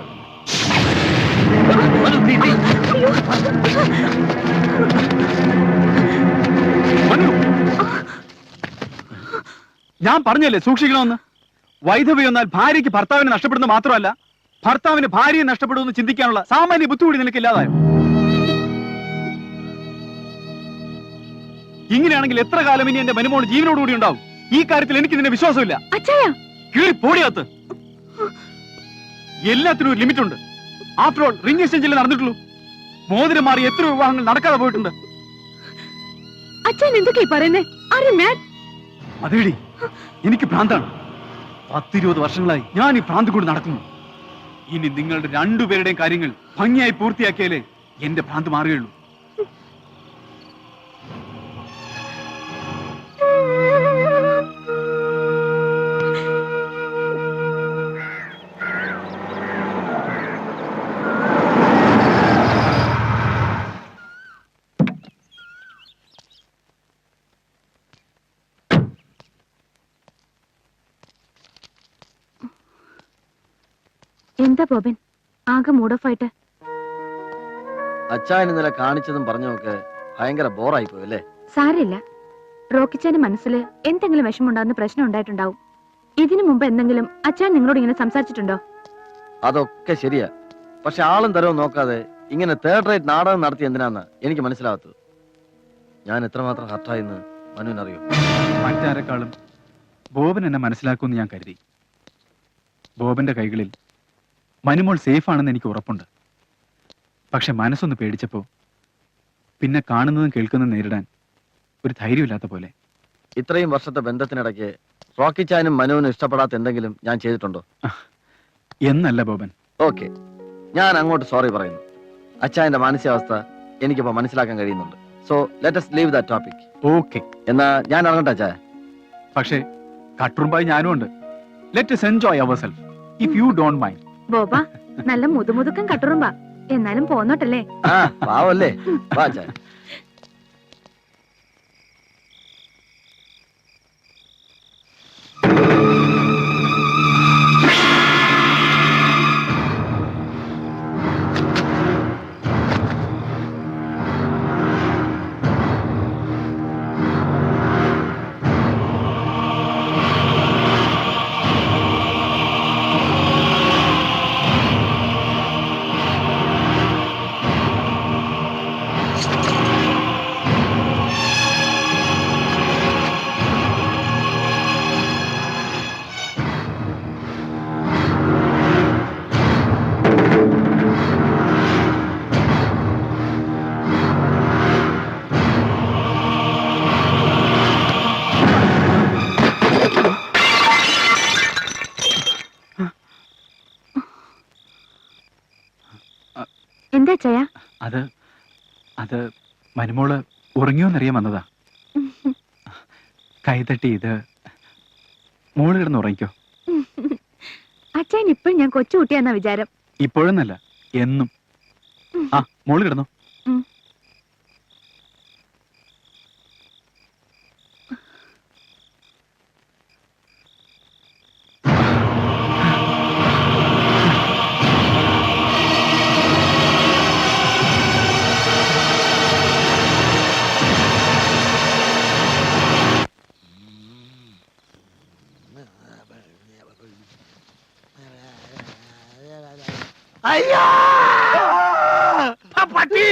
ഞാൻ പറഞ്ഞല്ലേ സൂക്ഷിക്കണമെന്ന്. വൈധവ്യം എന്നാൽ ഭാര്യയ്ക്ക് ഭർത്താവിനെ നഷ്ടപ്പെടുന്നത് മാത്രമല്ല, ഭർത്താവിന് ഭാര്യയെ നഷ്ടപ്പെടുമെന്ന് ചിന്തിക്കാനുള്ള സാമാന്യ ബുദ്ധി കൂടി നിനക്കില്ലാതായോ? ഇങ്ങനെയാണെങ്കിൽ എത്ര കാലം ഇനി എന്റെ മനുമോൾ ജീവനോടുകൂടി ഉണ്ടാവും? ഈ കാര്യത്തിൽ എനിക്ക് നിന്നെ വിശ്വാസമില്ല. കീറി പോടിയകത്ത്. എല്ലാത്തിനും ഒരു ലിമിറ്റ് ഉണ്ട്. ആഫ്റ്റർ ഓൾ റിംഗ് എക്സ്ചേഞ്ചിൽ നടന്നിട്ടുള്ളൂ. മോതിരം മാറി എത്ര വിവാഹങ്ങൾ നടക്കാതെ പോയിട്ടുണ്ട്.
അച്ഛൻ എന്തൊക്കെയാ പറയുന്നേ?
അതേടി, എനിക്ക് ഭ്രാന്താണ്. 10-20 വർഷങ്ങളായി ഞാൻ ഈ ഭ്രാന്ത് കൊണ്ട് നടക്കുന്നു. ഇനി നിങ്ങളുടെ രണ്ടുപേരുടെയും കാര്യങ്ങൾ ഭംഗിയായി പൂർത്തിയാക്കിയാലേ എന്റെ ഭ്രാന്ത് മാറുകയുള്ളൂ.
എന്താ ബോബൻ ആകെ മൂഡ് ഓഫ് ആയിട്ട്?
അച്ചായൻ ഇന്നലെ കാണിച്ചതും പറഞ്ഞതൊക്കെ ഭയങ്കര ബോറായി പോയല്ലേ?
സാരമില്ല. റോക്കിച്ചാന്റെ മനസ്സിൽ എന്തെങ്കിലും വിഷമുണ്ടാകുന്ന പ്രശ്നം ഉണ്ടായിട്ടുണ്ടാവും. ഇതിനു മുമ്പ് എന്തെങ്കിലും അച്ഛൻ നിങ്ങളോട് ഇങ്ങനെ സംസാരിച്ചിട്ടുണ്ടോ?
അതൊക്കെ ശരിയാ. പക്ഷെ ആളും തരവും നോക്കാതെ ഇങ്ങനെ തേർഡ് റേറ്റ് നാടകം നടത്തി എന്തിനാന്ന് എനിക്ക് മനസ്സിലാവാത്തത്. ഞാൻ എത്രമാത്രം ഹർട്ടായെന്ന് മനുവിനറിയോ?
മറ്റാരെക്കാളും ബോബൻ എന്നെ മനസ്സിലാക്കുമെന്ന് ഞാൻ കരുതി. ബോബന്റെ കൈകളിൽ മനുമോൾ സേഫ് ആണെന്ന് എനിക്ക് ഉറപ്പുണ്ട്. പക്ഷെ മനസ്സൊന്ന് പേടിച്ചപ്പോ പിന്നെ കാണുന്നതും കേൾക്കുന്നതും നേരിടാൻ ഒരു ധൈര്യമില്ലാത്ത പോലെ.
ഇത്രയും വർഷത്തെ ബന്ധത്തിനിടയ്ക്ക് റോക്കി ചാനും മനുവിനും ഇഷ്ടപ്പെടാത്ത എന്തെങ്കിലും ഞാൻ ചെയ്തിട്ടുണ്ടോ?
എന്നല്ല ബോബൻ.
ഓക്കെ, ഞാൻ അങ്ങോട്ട് സോറി പറയുന്നു. അച്ചായന്റെ മാനസികാവസ്ഥ എനിക്കിപ്പോ മനസ്സിലാക്കാൻ കഴിയുന്നുണ്ട്. So let us leave that topic.
Okay,
എന്നാ ഞാൻ ഇറങ്ങട്ടെ അച്ചായ?
പക്ഷേ കട്ടുറുമ്പായി ഞാനും ഉണ്ട്. Let us enjoy ourselves if you don't mind.
ബോബ നല്ല മുതുമുതുക്കം കട്ടുറുമ്പാ, എന്നാലും പോന്നോട്ടല്ലേ?
ആ പാവല്ലേ, വാ അച്ചായ.
എന്താ ചയ?
അത് അത് മനുമോള് ഉറങ്ങിയോന്നറിയാൻ വന്നതാ. കൈതട്ടി ഇത് മോള് കിടന്ന് ഉറങ്ങിക്കോ.
അച്ഛൻ ഇപ്പോഴും ഞാൻ കൊച്ചുകുട്ടിയാന്നാ വിചാരം.
ഇപ്പോഴൊന്നല്ല, എന്നും. ആ മോള് കിടന്നോ.
അയ്യോ പട്ടി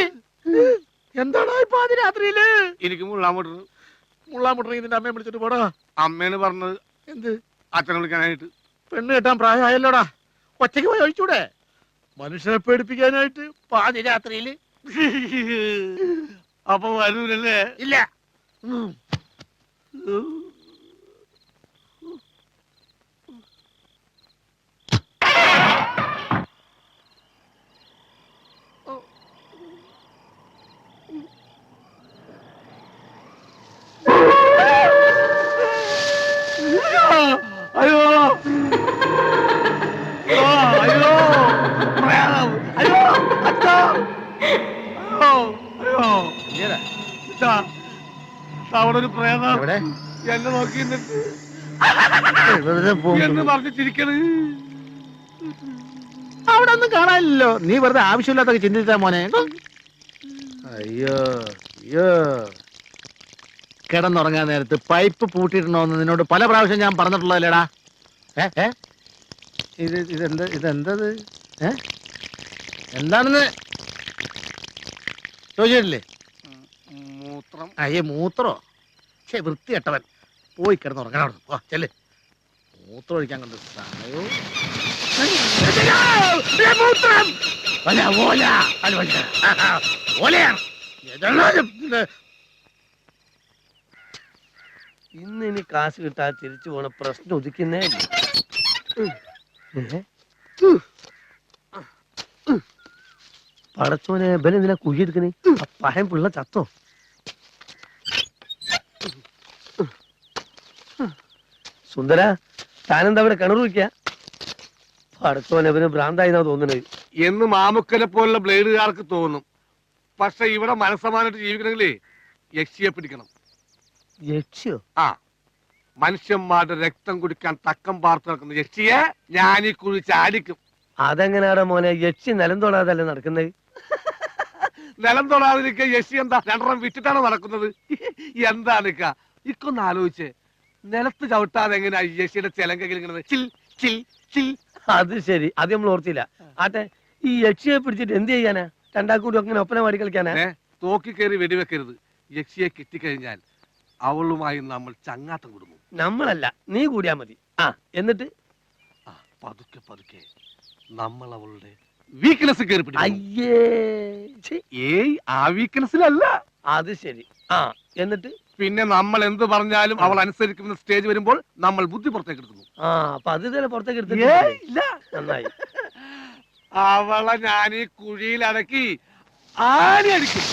എന്താണോ ഇപ്പൊ രാത്രിയില്
എനിക്ക് മുള്ളാമുട്ടർ ഇതിന്റെ അമ്മയെ വിളിച്ചിട്ട് പോടാ. അമ്മേന് പറഞ്ഞത്
എന്ത്?
അച്ഛനെ വിളിക്കാനായിട്ട്.
പെണ്ണ് കെട്ടാൻ പ്രായമായല്ലോടാ, ഒറ്റയ്ക്ക് പോയി ഒഴിച്ചൂടെ? മനുഷ്യനെ പേടിപ്പിക്കാനായിട്ട് പാതി രാത്രിയില്.
അപ്പൊ വരൂലല്ലേ?
ഇല്ല.
അയ്യോ അയ്യോ അയ്യോ അച്ഛാ അയ്യോ അവിടെ ഒരു പ്രേതം എന്നെ നോക്കി എന്ന് പറഞ്ഞ് ചിരിക്കണ്.
അവിടെ ഒന്നും കാണാനില്ലല്ലോ. നീ വെറുതെ ആവശ്യമില്ലാത്തൊക്കെ ചിന്തിച്ചാ മോനെ. അയ്യോ അയ്യോ, കിടന്നുറങ്ങാൻ നേരത്ത് പൈപ്പ് പൂട്ടിയിട്ടുണ്ടോന്ന് നിന്നോട് പല പ്രാവശ്യം ഞാൻ പറഞ്ഞിട്ടുള്ളതല്ലേടാ. ഇതെന്തത് എന്താണെന്ന് ചോദിച്ചിട്ടില്ലേ?
മൂത്രം.
അയ്യേ മൂത്രോ? പക്ഷേ വൃത്തികെട്ടവൻ. പോയി കിടന്നുറങ്ങാൻ അവിടെ പോ, ചെല്ല്. മൂത്രം ഒഴിക്കാൻ കണ്ട് സമയവും
ഇന്ന് ഇനി കാശ് കിട്ടാൻ തിരിച്ചു പോണ പ്രശ്നം ഒതുക്കുന്നേ. പടച്ചോനെ ബലം എന്തിനാ കുഴിയെടുക്കണേ? പഴം പിള്ള ചത്തോ? സുന്ദര, താനെന്താ ഇവിടെ കിണർ വയ്ക്ക? പടച്ചോനെ ഇവന് ഭ്രാന്തായിന്നാ തോന്നുന്നത്
എന്ന് മാമുക്കനെ പോലുള്ള ബ്ലേഡുകാർക്ക് തോന്നും. പക്ഷെ ഇവിടെ മനസ്സമാനായിട്ട് ജീവിക്കണമെങ്കിലേ യക്ഷിയെ പിടിക്കണം.
യക്ഷിയോ?
ആ, മനുഷ്യന്മാരുടെ രക്തം കുടിക്കാൻ തക്കം പാർത്ത് നടക്കുന്ന യക്ഷിയെ ഞാൻ ഈ കുഴി ചാടിക്കും.
അതെങ്ങനെയാടാ മോനെ? യക്ഷി നിലം തൊടാതല്ലേ നടക്കുന്നത്?
നിലം തൊടാതിരിക്കുക യക്ഷി എന്താ രണ്ടെണ്ണം വിറ്റിട്ടാണ് നടക്കുന്നത്? എന്താണ് ഇക്കൊന്ന് ആലോചിച്ച്, നിലത്ത് ചവിട്ടാതെ എങ്ങനെയാ യക്ഷിയുടെ ചെലങ്കയിലിങ്ങനെ ചിൽ ചിൽ ചിൽ?
അത് ശരി, അത് നമ്മൾ ഓർത്തില്ല. ആട്ടെ, ഈ യക്ഷിയെ പിടിച്ചിട്ട് എന്ത് ചെയ്യാനാ? രണ്ടാക്കൂടി അങ്ങനെ ഒപ്പന മാടി കളിക്കാനാ?
തോക്കി കയറി വെടിവെക്കരുത്. യക്ഷിയെ കിട്ടിക്കഴിഞ്ഞാൽ അവളുമായി നമ്മൾ ചങ്ങാത്തം കൊടുക്കും.
നമ്മളല്ല, നീ കൂടിയാ മതി. ആ, എന്നിട്ട്
പതുക്കെ പതുക്കെ നമ്മൾ അവളുടെ വീക്ക്നെസ് കയറി പിടിക്കും.
അയ്യേ,
ഏയ് ആ വീക്ക്നെസ്സിലല്ല.
അത് ശരി. ആ, എന്നിട്ട്
പിന്നെ നമ്മൾ എന്ത് പറഞ്ഞാലും അവൾ അനുസരിക്കുന്ന സ്റ്റേജ് വരുമ്പോൾ നമ്മൾ ബുദ്ധി പുറത്തേക്ക് എടുക്കുന്നു.
ആ, അപ്പൊ അത് തന്നെ പുറത്തേക്ക് എടുത്തില്ല. നന്നായി.
അവളെ ഞാൻ ഈ കുഴിയിൽ അടക്കി ആണി അടിക്കും.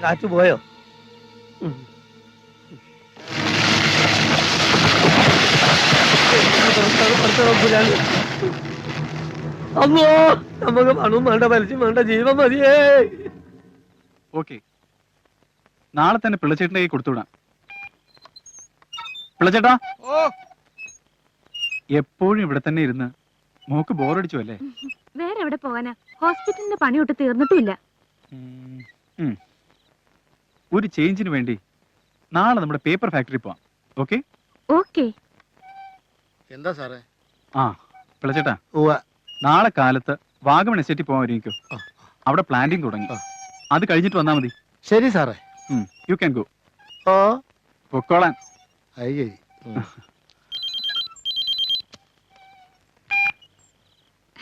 കാറ്റ് പോയോ? അമ്മോ, നമുക്ക് പണവും വേണ്ട, പലിശയും വേണ്ട, ജീവൻ മതിയേ.
ഓക്കെ, നാളെ തന്നെ പിള്ളച്ചേട്ടൻ്റെ കൈ കൊടുത്തുവിടാം. പിള്ളച്ചേട്ടാ, എപ്പോഴും ഇവിടെ തന്നെ ഇരുന്ന് മോക്ക് ബോറടിച്ചു അല്ലേ?
വേറെ എവിടെ പോകാനാ? ഹോസ്പിറ്റലിന്റെ പണി ഒട്ട് തീർന്നിട്ടില്ല.
ഒരു ചേഞ്ചിന് വേണ്ടി നാളെ നമ്മുടെ പേപ്പർ ഫാക്ടറി പോവാം. Okay
okay.
എന്താ സാറേ?
ആ പിള്ളച്ചേട്ടാ, നാളെ കാലത്ത് വാഗമൺ എസ്റ്റേറ്റിൽ പോകാൻ ഒരുങ്ങിക്കോ. അവിടെ പ്ലാന്റിങ് തുടങ്ങി. അത് കഴിഞ്ഞിട്ട് വന്നാ മതി.
ശരി സാറേ.
You can go.
ഓ,
പൊക്കോളാൻ.
അയ്യേ.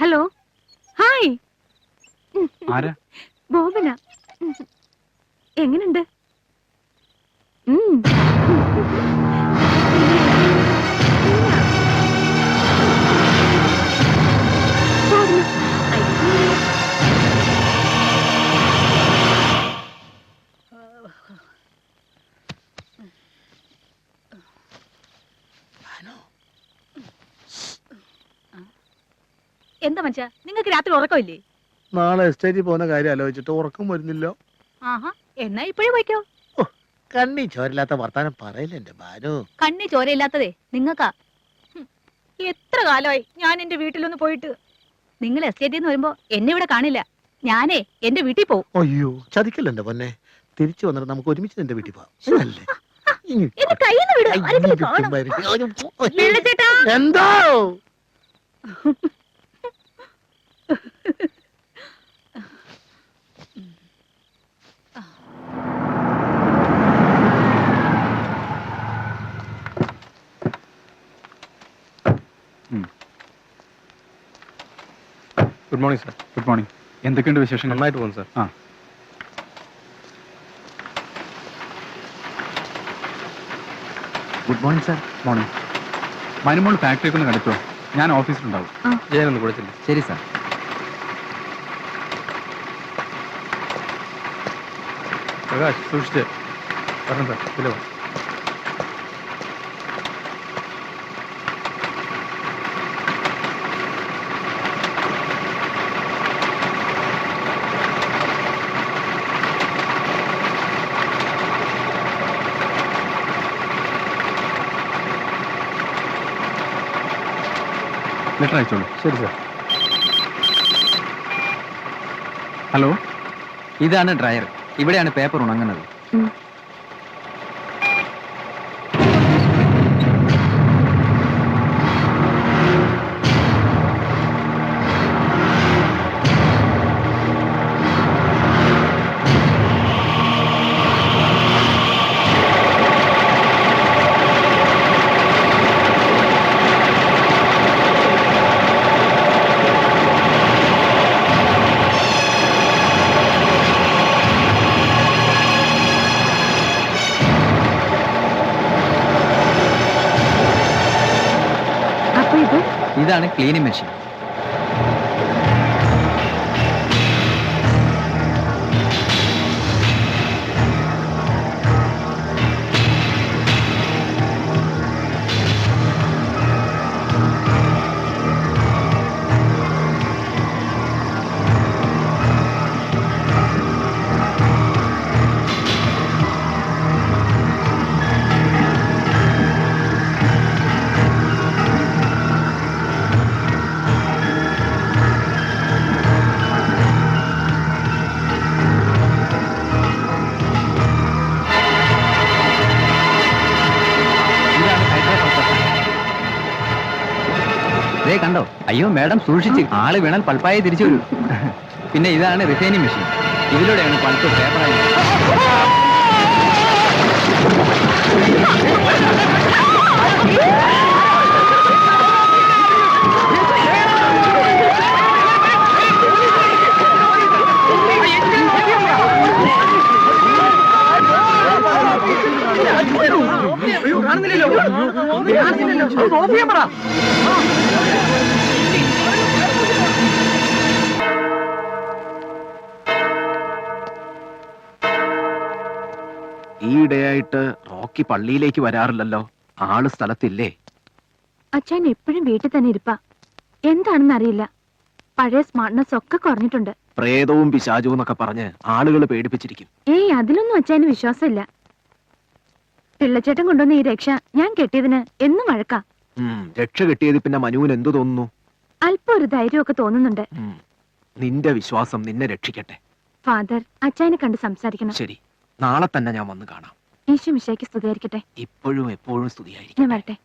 Hello, hi.
ആരാ?
ബോബന. എങ്ങനുണ്ട്?
എന്താ മനുഷ്യ, നിങ്ങൾക്ക് രാത്രി ഉറക്കമില്ലേ?
നാളെ എസ്റ്റേറ്റിൽ പോകുന്ന കാര്യം ആലോചിച്ചിട്ട് ഉറക്കം വരുന്നില്ല.
ആഹാ, എന്നാ ഇപ്പോഴും പോയിക്കോ.
കണ്ണി ചോരില്ലാത്ത വർത്താനം പറയില്ല എന്റെ ഭാനു.
കണ്ണി ചോരയില്ലാത്തതേ നിങ്ങൾക്കാ. എത്ര കാലമായി ഞാൻ എന്റെ വീട്ടിലൊന്ന് പോയിട്ട്. നിങ്ങൾ എസ്റ്റേറ്റിൽ നിന്ന് വരുമ്പോ എന്നെ ഇവിടെ കാണില്ല. ഞാനേ എന്റെ വീട്ടിൽ പോവും.
അയ്യോ ചതിക്കല്ലോ എന്റെ പൊന്നെ. തിരിച്ചു വന്നിട്ട് നമുക്ക് ഒരുമിച്ച് നിന്റെ വീട്ടിൽ പോവാം.
എന്റെ കയ്യിൽ നിന്ന് വിടുക. ആരെങ്കിലും കാണും. വെള്ളച്ചേട്ടാ.
എന്തോ
good morning sir. Good morning. എന്തൊക്കെയുണ്ട് വിശേഷം?
നന്നായിട്ട് പോകുന്നു സാർ.
ആ,
good morning sir.
Morning. Manumol ഫാക്ടറിയൊക്കെ ഒന്ന് കണ്ടെത്തുമോ? ഞാൻ ഓഫീസിലുണ്ടാവും.
ജയനൊന്നും കൊടുത്തില്ല. ശരി സാർ. പ്രകാശ് സൂക്ഷിച്ച് പറഞ്ഞു സാർ. ഇതിലോ
ലെറ്റർ അയച്ചോളൂ.
ശരി സാർ.
ഹലോ,
ഇതാണ് ഡ്രയർ. ഇവിടെയാണ് പേപ്പർ ഉണങ്ങുന്നത്. ഇതാണ് ക്ലീനിങ് മെഷീൻ. കണ്ടോ? അയ്യോ മാഡം സൂക്ഷിച്ച്, ആള് വീണാൽ പൾപ്പായി തിരിച്ചു വരൂ. പിന്നെ ഇതാണ് റിഫൈനിങ് മെഷീൻ. ഇതിലൂടെയാണ് പൾപ്പ് പേപ്പറായി.
ഈയിടെയായിട്ട് റോക്കി പള്ളിയിലേക്ക് വരാറില്ലല്ലോ. ആള് സ്ഥലത്തില്ലേ?
അച്ഛൻ എപ്പോഴും വീട്ടിൽ തന്നെ ഇരിപ്പാ. എന്താണെന്ന് അറിയില്ല. പഴയ സ്മാർട്ട്നെസ് ഒക്കെ കുറഞ്ഞിട്ടുണ്ട്.
പ്രേതവും പിശാചവും എന്നൊക്കെ പറഞ്ഞ് ആളുകൾ പേടിപ്പിച്ചിരിക്കും.
ഏയ്, അതിലൊന്നും അച്ഛന് വിശ്വാസമില്ല. പിള്ളച്ചേട്ടൻ കൊണ്ടുവന്ന ഈ രക്ഷ ഞാൻ കെട്ടിയതിന് എന്നും വഴക്കാ.
രക്ഷ കെട്ടിയത് പിന്നെ മനുവിന് എന്തു തോന്നുന്നു?
അല്പം ഒരു ധൈര്യമൊക്കെ തോന്നുന്നുണ്ട്.
നിന്റെ വിശ്വാസം നിന്നെ രക്ഷിക്കട്ടെ.
ഫാദർ, അച്ഛനെ കണ്ട് സംസാരിക്കണം.
ശരി, നാളെ തന്നെ ഞാൻ വന്ന് കാണാം.
ഈശോ മിശിഹായ്ക്ക് സ്തുതിയായിരിക്കട്ടെ.
ഇപ്പോഴും എപ്പോഴും സ്തുതിയായിരിക്കും.
ഞാൻ വരട്ടെ.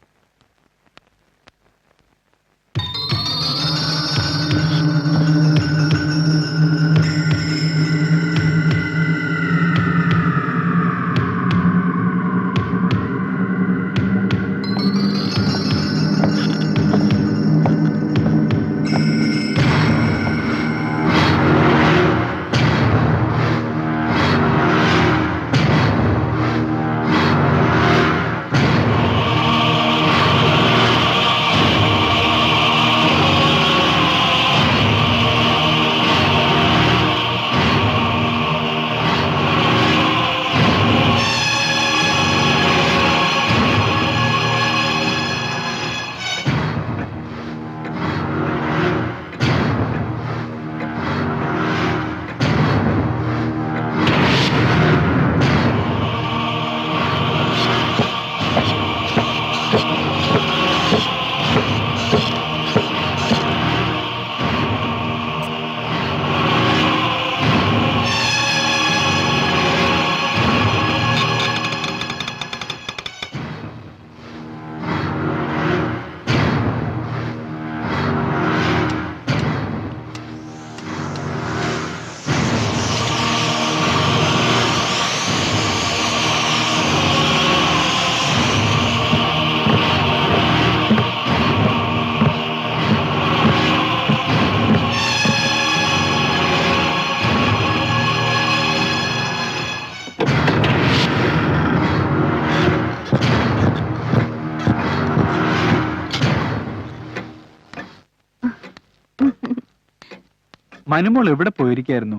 മനുമോൾ എവിടെ പോയിരിക്കായിരുന്നു?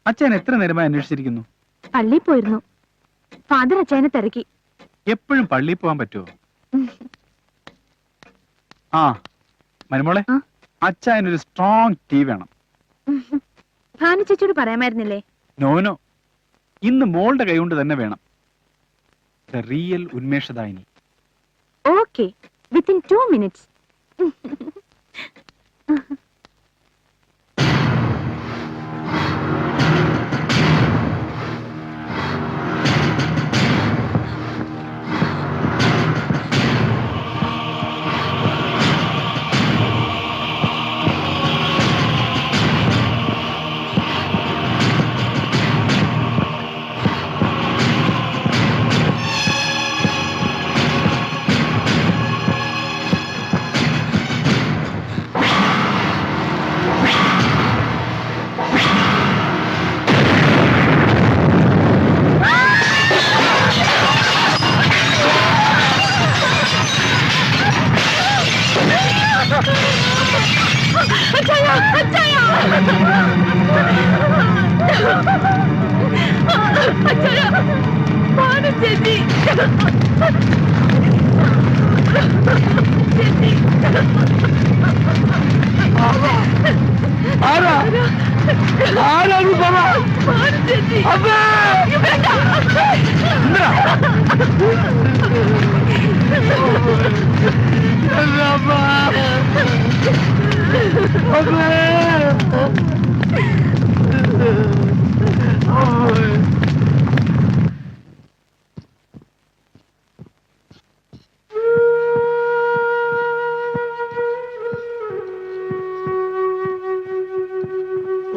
അച്ഛൻ എത്ര നേരമായി അന്വേഷിച്ചിരിക്കുന്നു.
പള്ളിയിൽ പോയിരുന്നു. ഫാദർ അച്ഛനെ തിരക്കി.
എപ്പോഴും പള്ളിയിൽ പോകാൻ പറ്റുമോ? ആ മനുമോളെ, അച്ഛനൊരു സ്ട്രോങ് ടീ വേണം.
ഭാനു ചേച്ചിയോട് പറയാമായിരുന്നില്ലേ?
നോനോ, ഇന്ന് മോളുടെ കൈകൊണ്ട് തന്നെ വേണം. ദ റിയൽ ഉന്മേഷദായിനി.
Okay, within 2 minutes.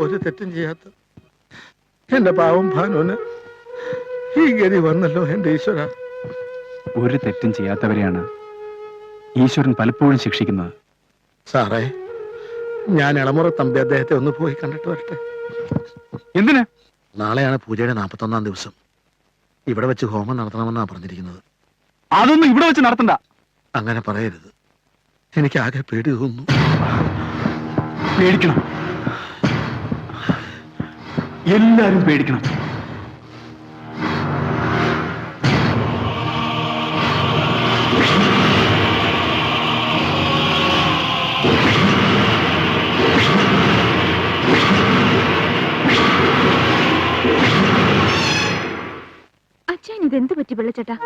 ഒരു തെറ്റും ചെയ്യാത്ത എന്റെ പാവം ഭാനുവിന് ഈ ഗതി വന്നല്ലോ എന്റെ ഈശ്വര.
ഒരു തെറ്റും ചെയ്യാത്തവരെയാണ് ഈശ്വരൻ പലപ്പോഴും ശിക്ഷിക്കുന്നത്.
സാറേ, ഞാൻ ഇളമുറ തമ്പി അദ്ദേഹത്തെ ഒന്ന് പോയി കണ്ടിട്ട് വരട്ടെ.
എന്തിനാ?
നാളെയാണ് പൂജയുടെ 41ാം ദിവസം. ഇവിടെ വെച്ച് ഹോമം നടത്തണമെന്നാണ് പറഞ്ഞിരിക്കുന്നത്.
അതൊന്നും ഇവിടെ വെച്ച് നടത്തണ്ട.
അങ്ങനെ പറയരുത്. എനിക്ക് ആകെ പേടി തോന്നുന്നു.
പേടിക്കണം, എല്ലാരും പേടിക്കണം.
അച്ഛൻ ഇതെന്ത് പറ്റി വെള്ളച്ചേട്ടാ?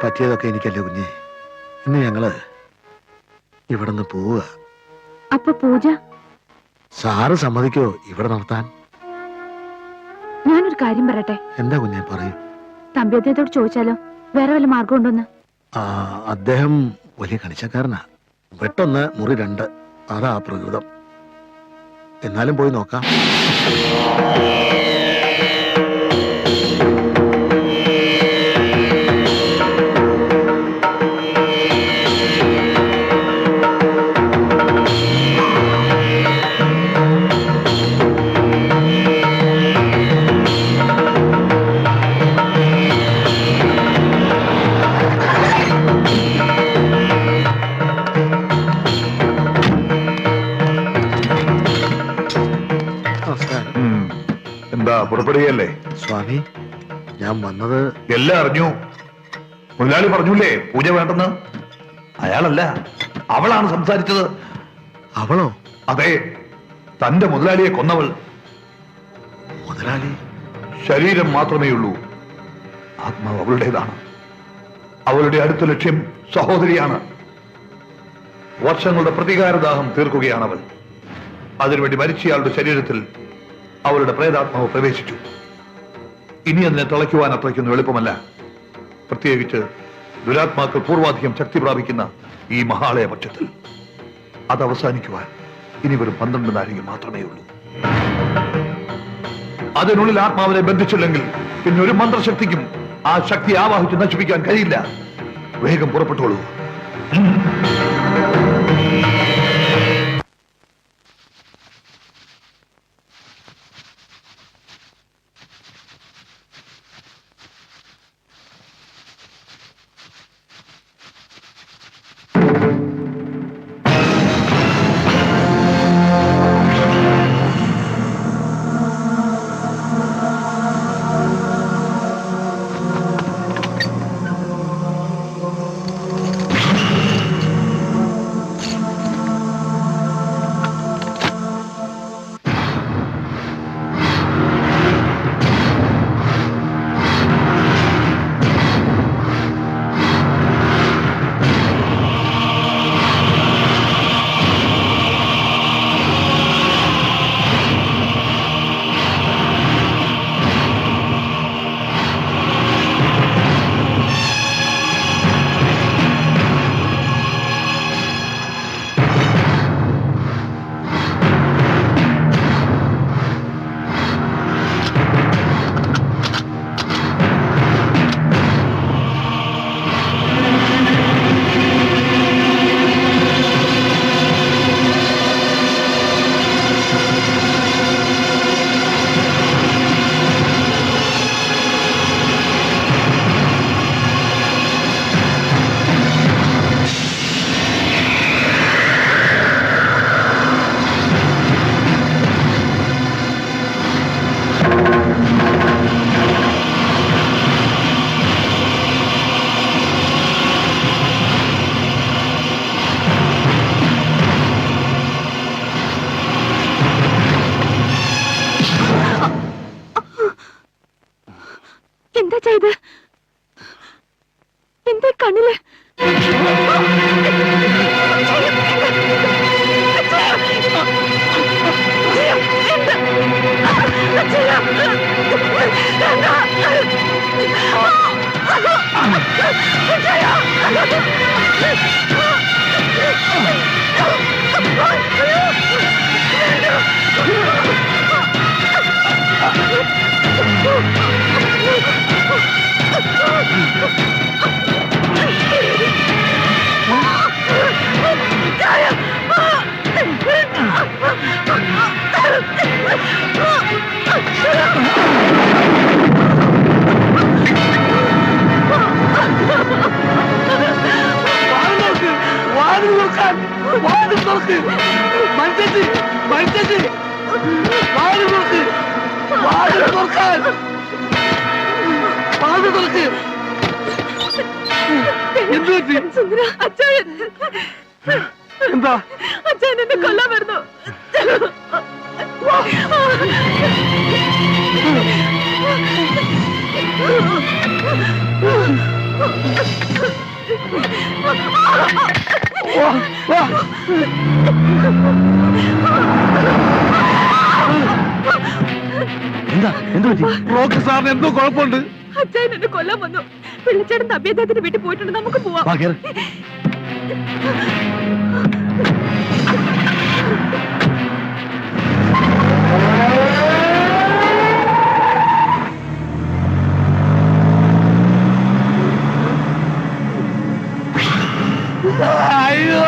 പറ്റിയതൊക്കെ എനിക്കല്ലേ കുഞ്ഞെ. ഇന്ന് ഞങ്ങള് ഇവിടുന്ന് പോവുക.
അപ്പൊ പൂജ
സാറ് സമ്മതിക്കോ ഇവിടെ നടത്താൻ?
ഞാനൊരു കാര്യം പറയട്ടെ.
എന്താ കുഞ്ഞെ, പറയൂ.
തമ്പി അദ്ദേഹത്തോട് ചോദിച്ചാലോ, വേറെ വല്ല മാർഗം ഉണ്ടോന്ന്?
അദ്ദേഹം വലിയ കണിച്ചക്കാരനാ. വെട്ടൊന്ന് മുറി 2, അതാ പ്രകൃതം. എന്നാലും പോയി നോക്കാം.
എന്താ പുറപ്പെടുകയല്ലേ?
സ്വാമി, ഞാൻ വന്നത്
എല്ലാം അറിഞ്ഞു. മുതലാളി പറഞ്ഞൂലേ പൂജ വേണ്ടെന്ന്. അയാളല്ല, അവളാണ് സംസാരിച്ചത്.
അവളോ?
അതെ, തന്റെ മുതലാളിയെ കൊന്നവൾ.
മുതലാളി?
ശരീരം മാത്രമേ ഉള്ളൂ, ആത്മാവ് അവളുടേതാണ്. അവളുടെ അടുത്ത ലക്ഷ്യം സഹോദരിയാണ്. വർഷങ്ങളുടെ പ്രതികാരദാഹം തീർക്കുകയാണ് അവൾ. അതിനുവേണ്ടി മരിച്ചയാളുടെ ശരീരത്തിൽ അവളുടെ പ്രേതാത്മാവ് പ്രവേശിച്ചു. ഇനി അതിനെ തിളയ്ക്കുവാൻ അത്രയ്ക്കൊന്നും എളുപ്പമല്ല. പ്രത്യേകിച്ച് ദുരാത്മാക്കൾ പൂർവാധികം ശക്തി പ്രാപിക്കുന്ന ഈ മഹാളയ പക്ഷത്തിൽ. അത് അവസാനിക്കുവാൻ ഇനി വെറും 12 നാഴിക മാത്രമേ ഉള്ളൂ. അതിനുള്ളിൽ ആത്മാവിനെ ബന്ധിച്ചില്ലെങ്കിൽ പിന്നെ ഒരു മന്ത്രശക്തിക്കും ആ ശക്തി ആവാഹിച്ച് നശിപ്പിക്കാൻ കഴിയില്ല. വേഗം പുറപ്പെട്ടോളൂ.
കണ്ണില്
എന്താ
അച്ഛൻ എന്നെ കൊല്ലാൻ വരുന്നു.
എന്താ എന്ത് പറ്റി?
റോക്ക് സാറിന് എന്തോ കുഴപ്പമുണ്ട്.
അച്ഛൻ എന്നെ കൊല്ലാൻ വന്നു. പിള്ളച്ചേട്ടൻ അഭ്യതാത്തിന്റെ വീട്ടിൽ പോയിട്ടുണ്ട്. നമുക്ക് പോവാം.
വാ, കേറ്.
അയ്യോ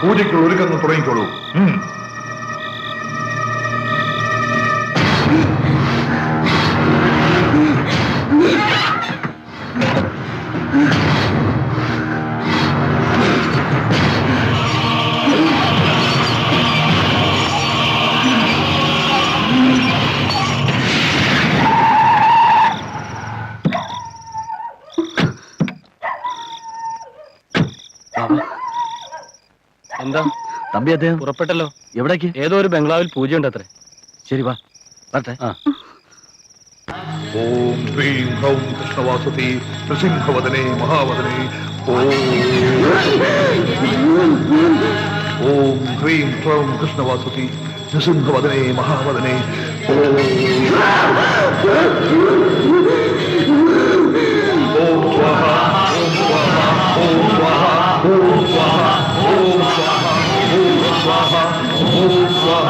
പൂജയ്ക്കുള്ള ഒരുക്കങ്ങൾ തുടങ്ങിക്കോളൂ.
എന്താ തമ്പി അദ്ദേഹം
പുറപ്പെട്ടല്ലോ.
എവിടേക്ക്?
ഏതോ ഒരു ബംഗ്ലാവിൽ പൂജയുണ്ട് അത്രേ.
ശരി, വാ വരട്ടെ.
ഓം ഹ്രീം ഹ്രൗം കൃഷ്ണവാസുതി നൃസിംഹവദനേ മഹാവദനേ. ഓം ഹ്രീം ഹ്രൗം കൃഷ്ണവാസുതി നൃസിംഹവദനേ മഹാവദനേ. ഓം സ്വാഹ ഓം സ്വാഹ ഓം സ്വാഹ ഓം സ്വാഹ ഓം സ്വാഹ ഓം സ്വാഹ ഓം സ്വാഹ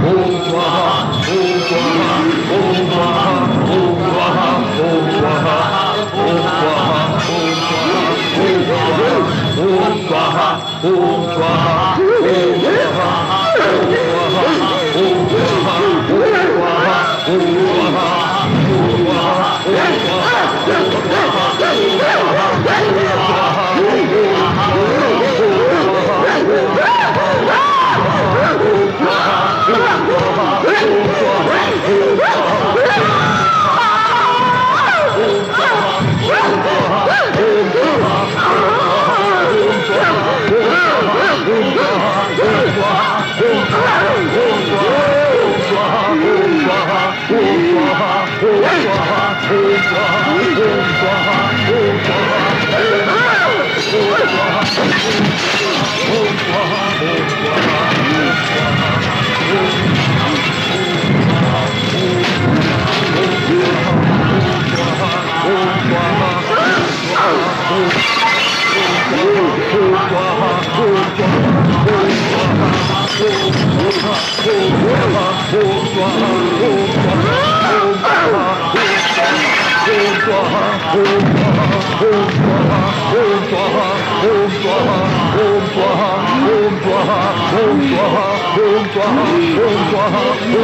ഓം സ്വാഹ ഓം സ്വാഹ ഓം സ്വാഹ ഓം സ്വാഹ ഓം സ്വാഹ ഓം സ്വാഹ ഓം സ്വാഹ ഓം സ്വാഹ ഓം സ്വാഹ ഓം സ്വാഹ ഓം സ്വാഹ ഓം സ്വാഹ ഓം സ്വാഹ ഓം സ്വാഹ ഓം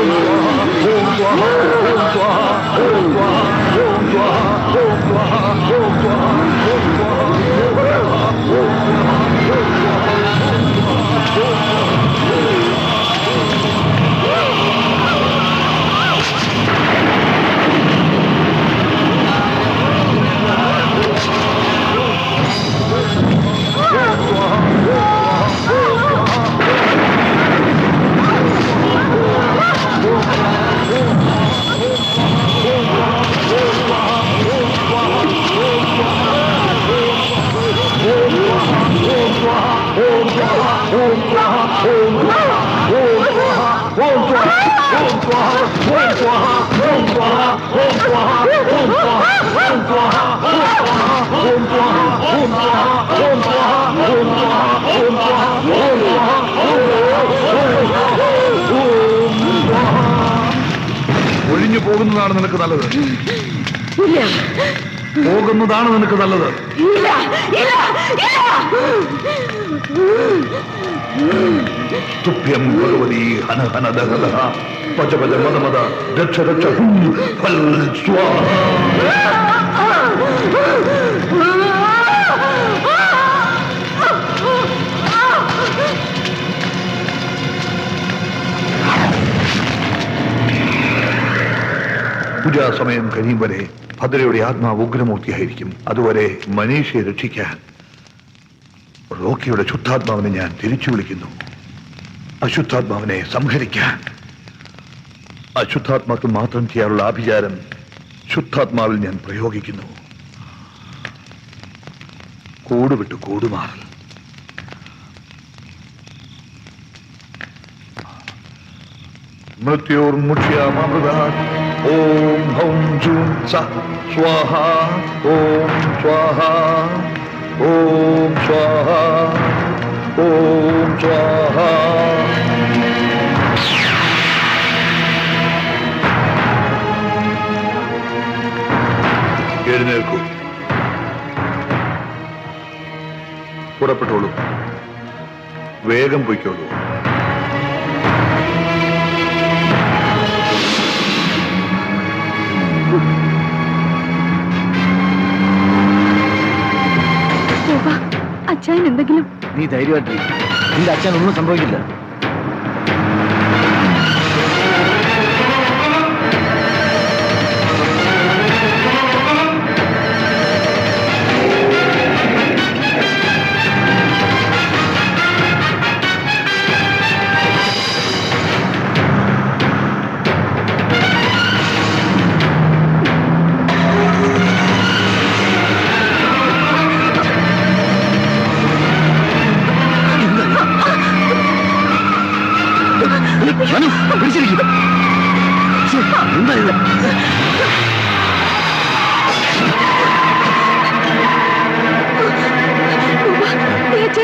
ഒഴിഞ്ഞു പോകുന്നതാണ് നിനക്ക് നല്ലത്. പോകുന്നതാണ് നിനക്ക് നല്ലത്. തുഭ്യം ഭഗവതി ഹന ഹന ദഹല പച പച മദ മദ രക്ഷ രക്ഷ ഹും ഫൽ സ്വാഹ. പൂജാസമയം കഴിയും വരെ ഭദ്രയുടെ ആത്മാവ് ഉഗ്രമൂർത്തിയായിരിക്കും. അതുവരെ മനീഷയെ രക്ഷിക്കാൻ റോക്കിയുടെ ശുദ്ധാത്മാവിനെ ഞാൻ തിരിച്ചു വിളിക്കുന്നു. അശുദ്ധാത്മാവിനെ സംഹരിക്കാൻ. അശുദ്ധാത്മാക്ക് മാത്രം ചെയ്യാനുള്ള ആഭിചാരം ശുദ്ധാത്മാവിൽ ഞാൻ പ്രയോഗിക്കുന്നു. കൂടുവിട്ട് കൂടുമാറൽ. മൃത്യോർമുക്ഷ്യാമൃതാത് ഓം ഹൗം ജൂം സ സ്വാഹ ഓം സ്വാഹ ഓം സ്വാഹ ഓം സ്വാഹ. എഴുന്നേൽക്കൂ. പുറപ്പെട്ടോളൂ. വേഗം പൊയ്ക്കോളൂ.
അച്ഛൻ എന്തെങ്കിലും?
നീ ധൈര്യമായിട്ടിരിക്കും. നിന്റെ അച്ഛൻ ഒന്നും സംഭവിക്കില്ല.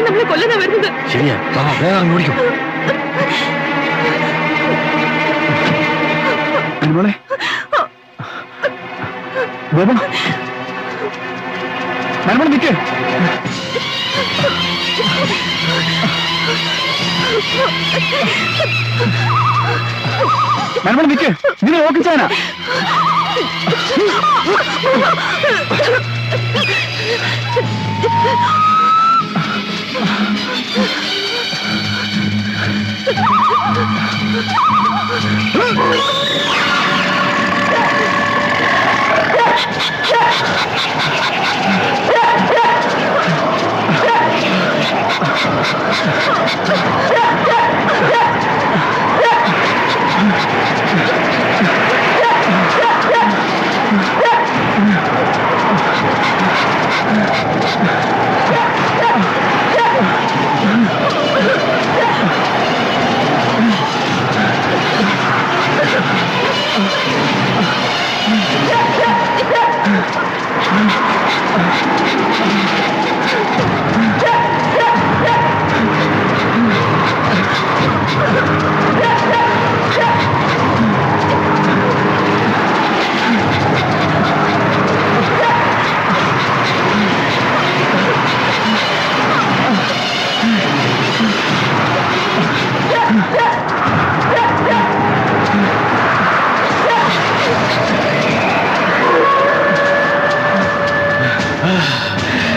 നമ്മളെ കൊല്ലാനാ വരുന്നത്.
ശരിയാ, വേഗം ഓടിക്കും.
അനുമോളെ, അനുമോളെ നിൽക്കേ. മനുമോൾ നിൽക്ക്, ഇതിനെ നോക്കിച്ചാനാ.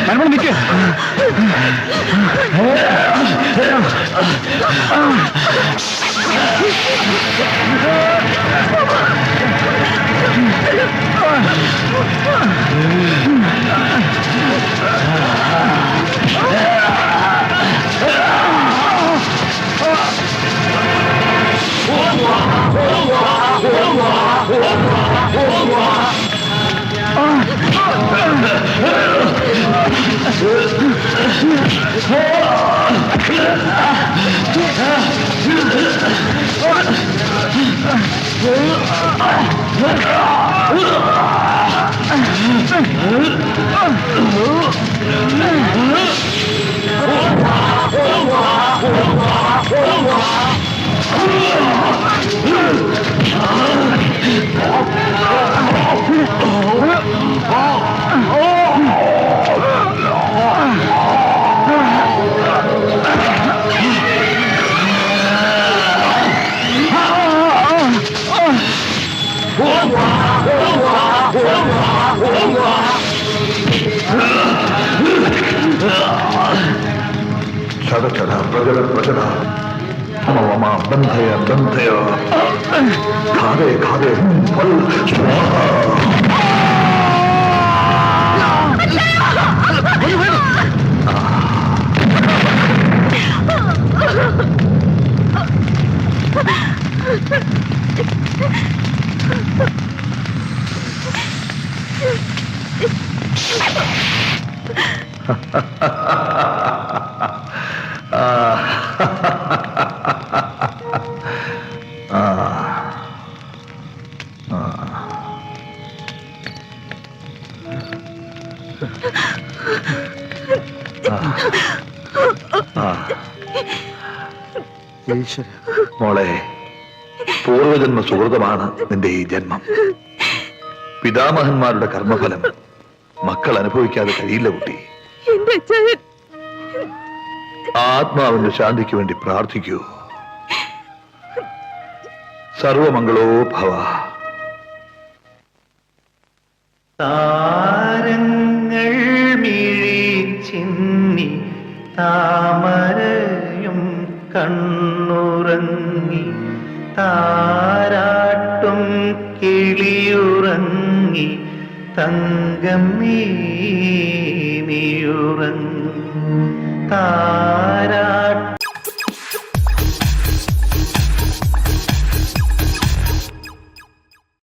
മനുമോൾ നിൽക്ക്.
ചടചട പ്രജട പ്രജട മമ ബന്ധയ ബന്ധയ ഖാദേ ഖാദേ ഫൽ സ്വാഹ. മോളെ, പൂർവജന്മ സുഹൃതമാണ് നിന്റെ ഈ ജന്മം. പിതാമഹന്മാരുടെ കർമ്മഫലം മക്കൾ അനുഭവിക്കാതെ കഴിയില്ല കുട്ടി. ആത്മാവിന്റെ ശാന്തിക്ക് വേണ്ടി പ്രാർത്ഥിക്കൂ. സർവമംഗളോ ഭവ.
താരങ്ങൾ മിഴിച്ചിന്നി താമരയും കണ്ണുറങ്ങി താരാട്ടും കിളിയുറങ്ങി തങ്കം നീയുറങ്ങി താരാ